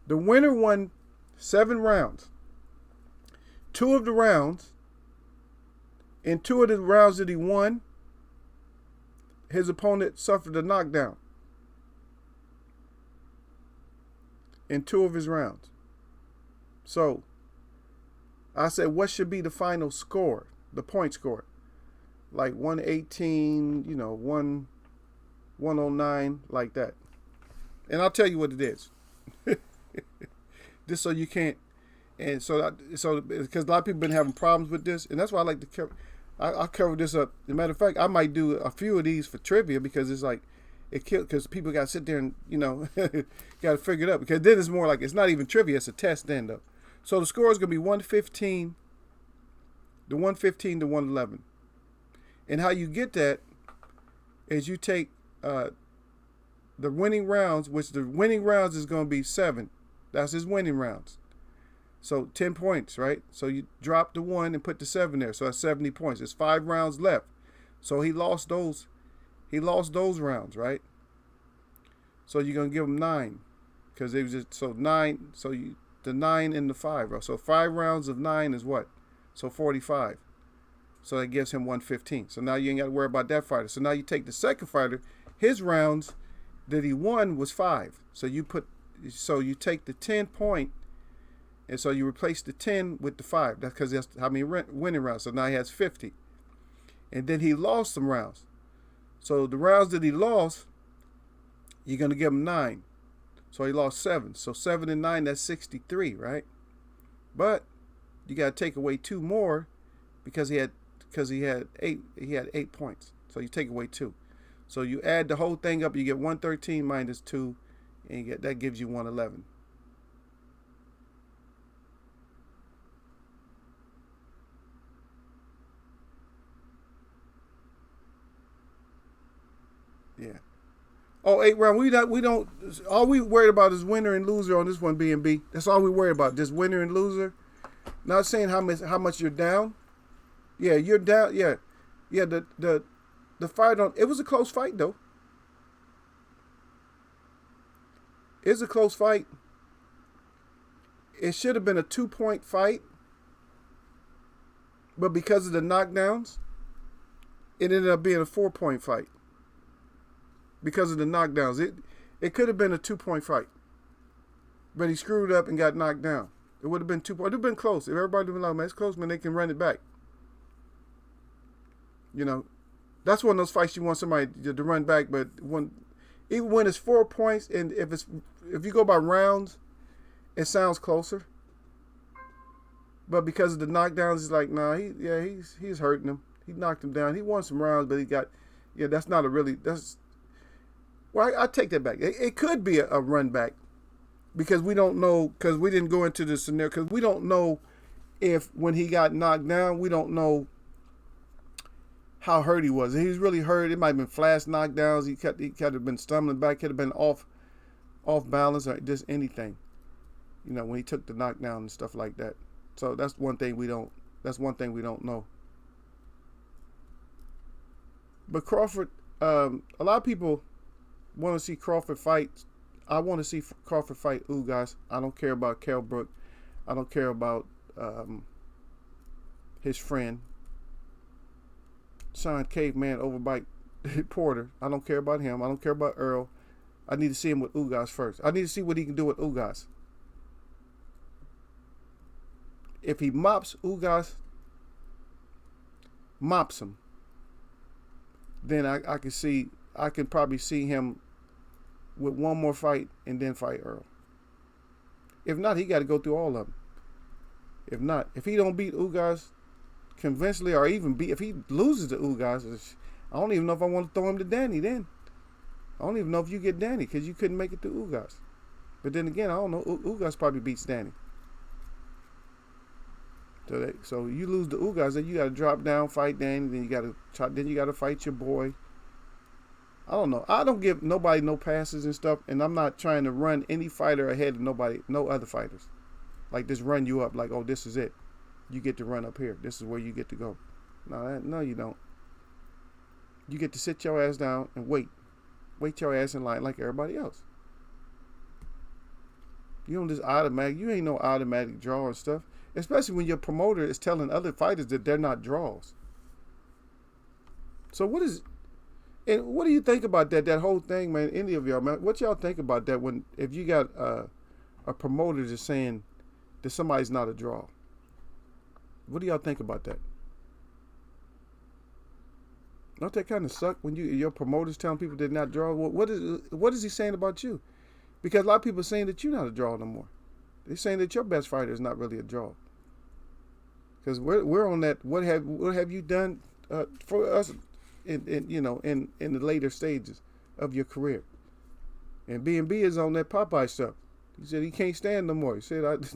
[SPEAKER 1] The winner won 7 rounds. 2 of the rounds. In 2 of the rounds that he won, his opponent suffered a knockdown. In 2 of his rounds. So, I said, what should be the final score? The point score. Like 118, 109, like that. And I'll tell you what it is. Just so you can't. And so because a lot of people been having problems with this. And that's why I like to cover. I'll cover this up. As a matter of fact, I might do a few of these for trivia because it's like, because people got to sit there and, got to figure it out. Because then it's more like, it's not even trivia, it's a test then though. So the score is going to be 115 to 111. And how you get that is you take the winning rounds, which the winning rounds is going to be 7. That's his winning rounds. So 10 points, right? So you drop the 1 and put the 7 there. So that's 70 points. There's 5 rounds left. So he lost those. He lost those rounds, right? So you're going to give him 9. Because it was just, so 9. So the 9 and the 5. Right? So 5 rounds of 9 is what? So 45. So that gives him 115. So now you ain't got to worry about that fighter. So now you take the second fighter. His rounds that he won was 5. So you take the 10 point. And so you replace the 10 with the 5. That's because that's how many winning rounds. So now he has 50. And then he lost some rounds. So the rounds that he lost, you're going to give him 9. So he lost 7. So 7 and 9, that's 63, right? But you got to take away 2 more because he had 8. He had 8 points. So you take away 2. So you add the whole thing up. You get 113 minus 2, and that gives you 111. Yeah. Oh, 8 round. We don't. All we worried about is winner and loser on this one, B&B. That's all we worry about. Just winner and loser. Not saying how much you're down. Yeah, you're down. Yeah. The fight on. It was a close fight though. It's a close fight. It should have been a 2-point fight, but because of the knockdowns, it ended up being a 4-point fight. Because of the knockdowns. It could have been a 2-point fight. But he screwed up and got knocked down. It would have been 2 points. It would have been close. If everybody would have been like, man, it's close, man, they can run it back. That's one of those fights you want somebody to run back, but even when it's 4 points, and if you go by rounds, it sounds closer. But because of the knockdowns, it's like, nah, he's hurting him. He knocked him down. He won some rounds, but that's not a really, well, I take that back. It could be a run back because we don't know, because we didn't go into the scenario, because we don't know if when he got knocked down, we don't know how hurt he was. If he was really hurt, it might have been flash knockdowns. He could have been stumbling back, could have been off balance, or just anything. When he took the knockdown and stuff like that. So that's one thing we don't know. But Crawford, a lot of people want to see Crawford fight. I want to see Crawford fight Ugas. I don't care about Kell Brook. I don't care about his friend Sean Caveman Overbite Porter. I don't care about him. I don't care about Earl. I need to see him with Ugas first. I need to see what he can do with Ugas. If he mops Ugas, him, then I can probably see him with one more fight and then fight Earl. If not, he got to go through all of them. If he don't beat Ugas convincingly, or even if he loses to Ugas, I don't even know if I want to throw him to Danny then. I don't even know if you get Danny because you couldn't make it to Ugas. But then again, I don't know. Ugas probably beats Danny. So you lose to Ugas, then you got to drop down, fight Danny, then you got to fight your boy. I don't know. I don't give nobody no passes and stuff, and I'm not trying to run any fighter ahead of nobody, no other fighters. Like just run you up, like, oh, this is it. You get to run up here. This is where you get to go. No, you don't. You get to sit your ass down and wait. Wait your ass in line like everybody else. You don't just automatic. You ain't no automatic draw and stuff. Especially when your promoter is telling other fighters that they're not draws. So what do you think about that? That whole thing, man. Any of y'all, man. What y'all think about that when if you got a promoter just saying that somebody's not a draw? What do y'all think about that? Don't that kind of suck when your promoters telling people they're not draw? What is he saying about you? Because a lot of people are saying that you're not a draw no more. They're saying that your best fighter is not really a draw. Because we're on that. What have you done for us in the later stages of your career? And B&B is on that Popeye stuff. He said he can't stand no more. He said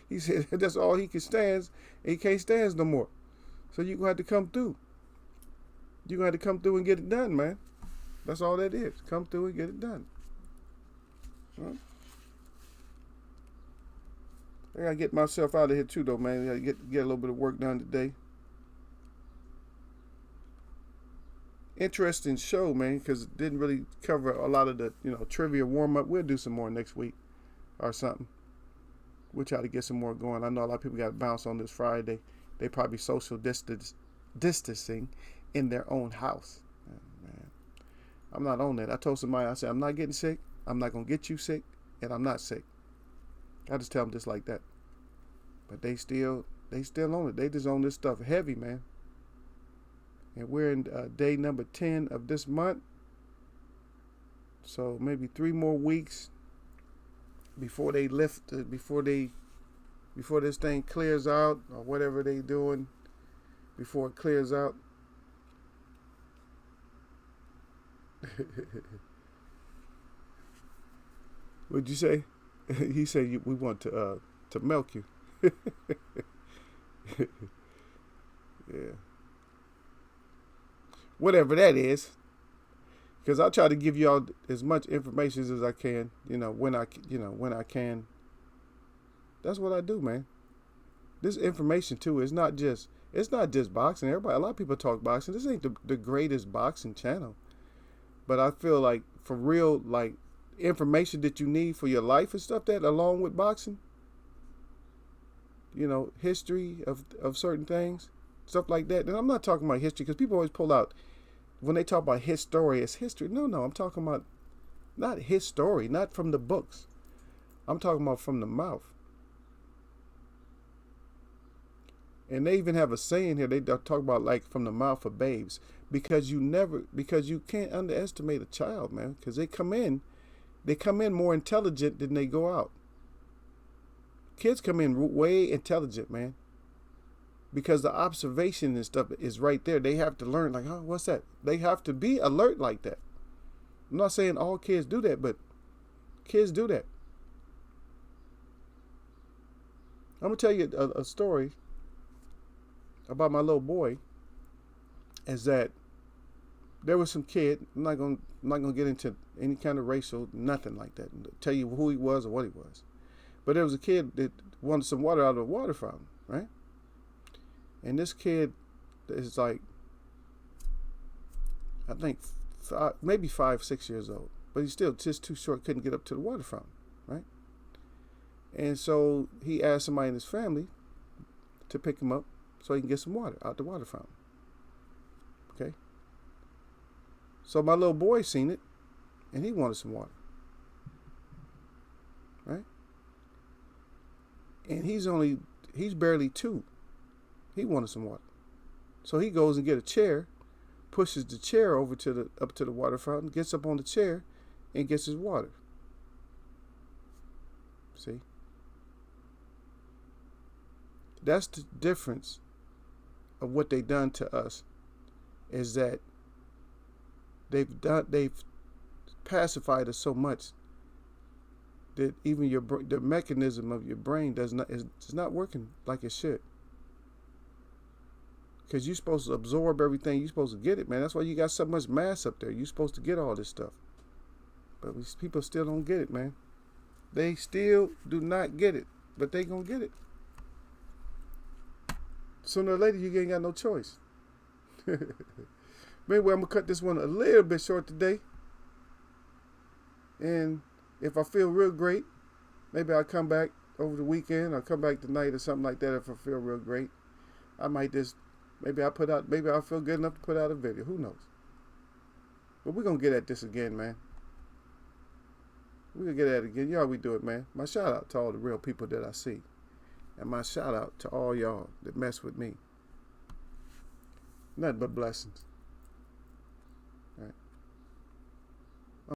[SPEAKER 1] he said that's all he can stand. And he can't stand no more. So you're gonna have to come through. You're gonna have to come through and get it done, man. That's all that is. Come through and get it done. Huh? I gotta get myself out of here too, though, man. I gotta get a little bit of work done today. Interesting show, man, because it didn't really cover a lot of the trivia warm up. We'll do some more next week or something. We'll try to get some more going. I know a lot of people got to bounce on this Friday. They probably social distancing in their own house. Man, I'm not on that. I told somebody, I said, I'm not getting sick. I'm not gonna get you sick, and I'm not sick. I just tell them just like that. But they still on it. They just on this stuff heavy, man. And we're in day number 10 of this month. So maybe 3 more weeks before they lift, before this thing clears out, or whatever they doing, before it clears out. What'd you say? He said we want to milk you. Yeah. Whatever that is, because I try to give y'all as much information as I can. When I can. That's what I do, man. This information too is not just boxing. A lot of people talk boxing. This ain't the greatest boxing channel, but I feel like for real, like information that you need for your life and stuff, that along with boxing, history of certain things, stuff like that. And I'm not talking about history, because people always pull out, when they talk about his story, it's history. No, I'm talking about not his story, not from the books. I'm talking about from the mouth. And they even have a saying here, they talk about like from the mouth of babes, because you can't underestimate a child, man, because they come in more intelligent than they go out. Kids come in way intelligent, man, because the observation and stuff is right there. They have to learn, like, oh, what's that? They have to be alert like that. I'm not saying all kids do that, but kids do that. I'm gonna tell you a story about my little boy. Is that there was some kid. I'm not gonna get into any kind of racial, nothing like that, and tell you who he was or what he was. But there was a kid that wanted some water out of the water fountain, right? And this kid is like, I think maybe 5, 6 years old, but he's still just too short, couldn't get up to the water fountain, right? And so he asked somebody in his family to pick him up so he can get some water out the water fountain. Okay. So my little boy seen it, and he wanted some water, right? And he's barely 2. He wanted some water. So he goes and get a chair, pushes the chair over up to the water fountain, gets up on the chair, and gets his water. See? That's the difference of what they done to us, is that they've pacified us so much that even the mechanism of your brain is not working like it should. Because you're supposed to absorb everything. You're supposed to get it, man. That's why you got so much mass up there. You're supposed to get all this stuff. But people still don't get it, man. They still do not get it. But they gonna get it. Sooner or later, you ain't got no choice. But anyway, I'm gonna cut this one a little bit short today. And if I feel real great, maybe I'll come back over the weekend. I'll come back tonight or something like that if I feel real great. I might just, maybe I'll feel good enough to put out a video. Who knows? But we're gonna get at this again, man. We're gonna get at it again. Y'all, we do it, man. My shout out to all the real people that I see. And my shout out to all y'all that mess with me. Nothing but blessings.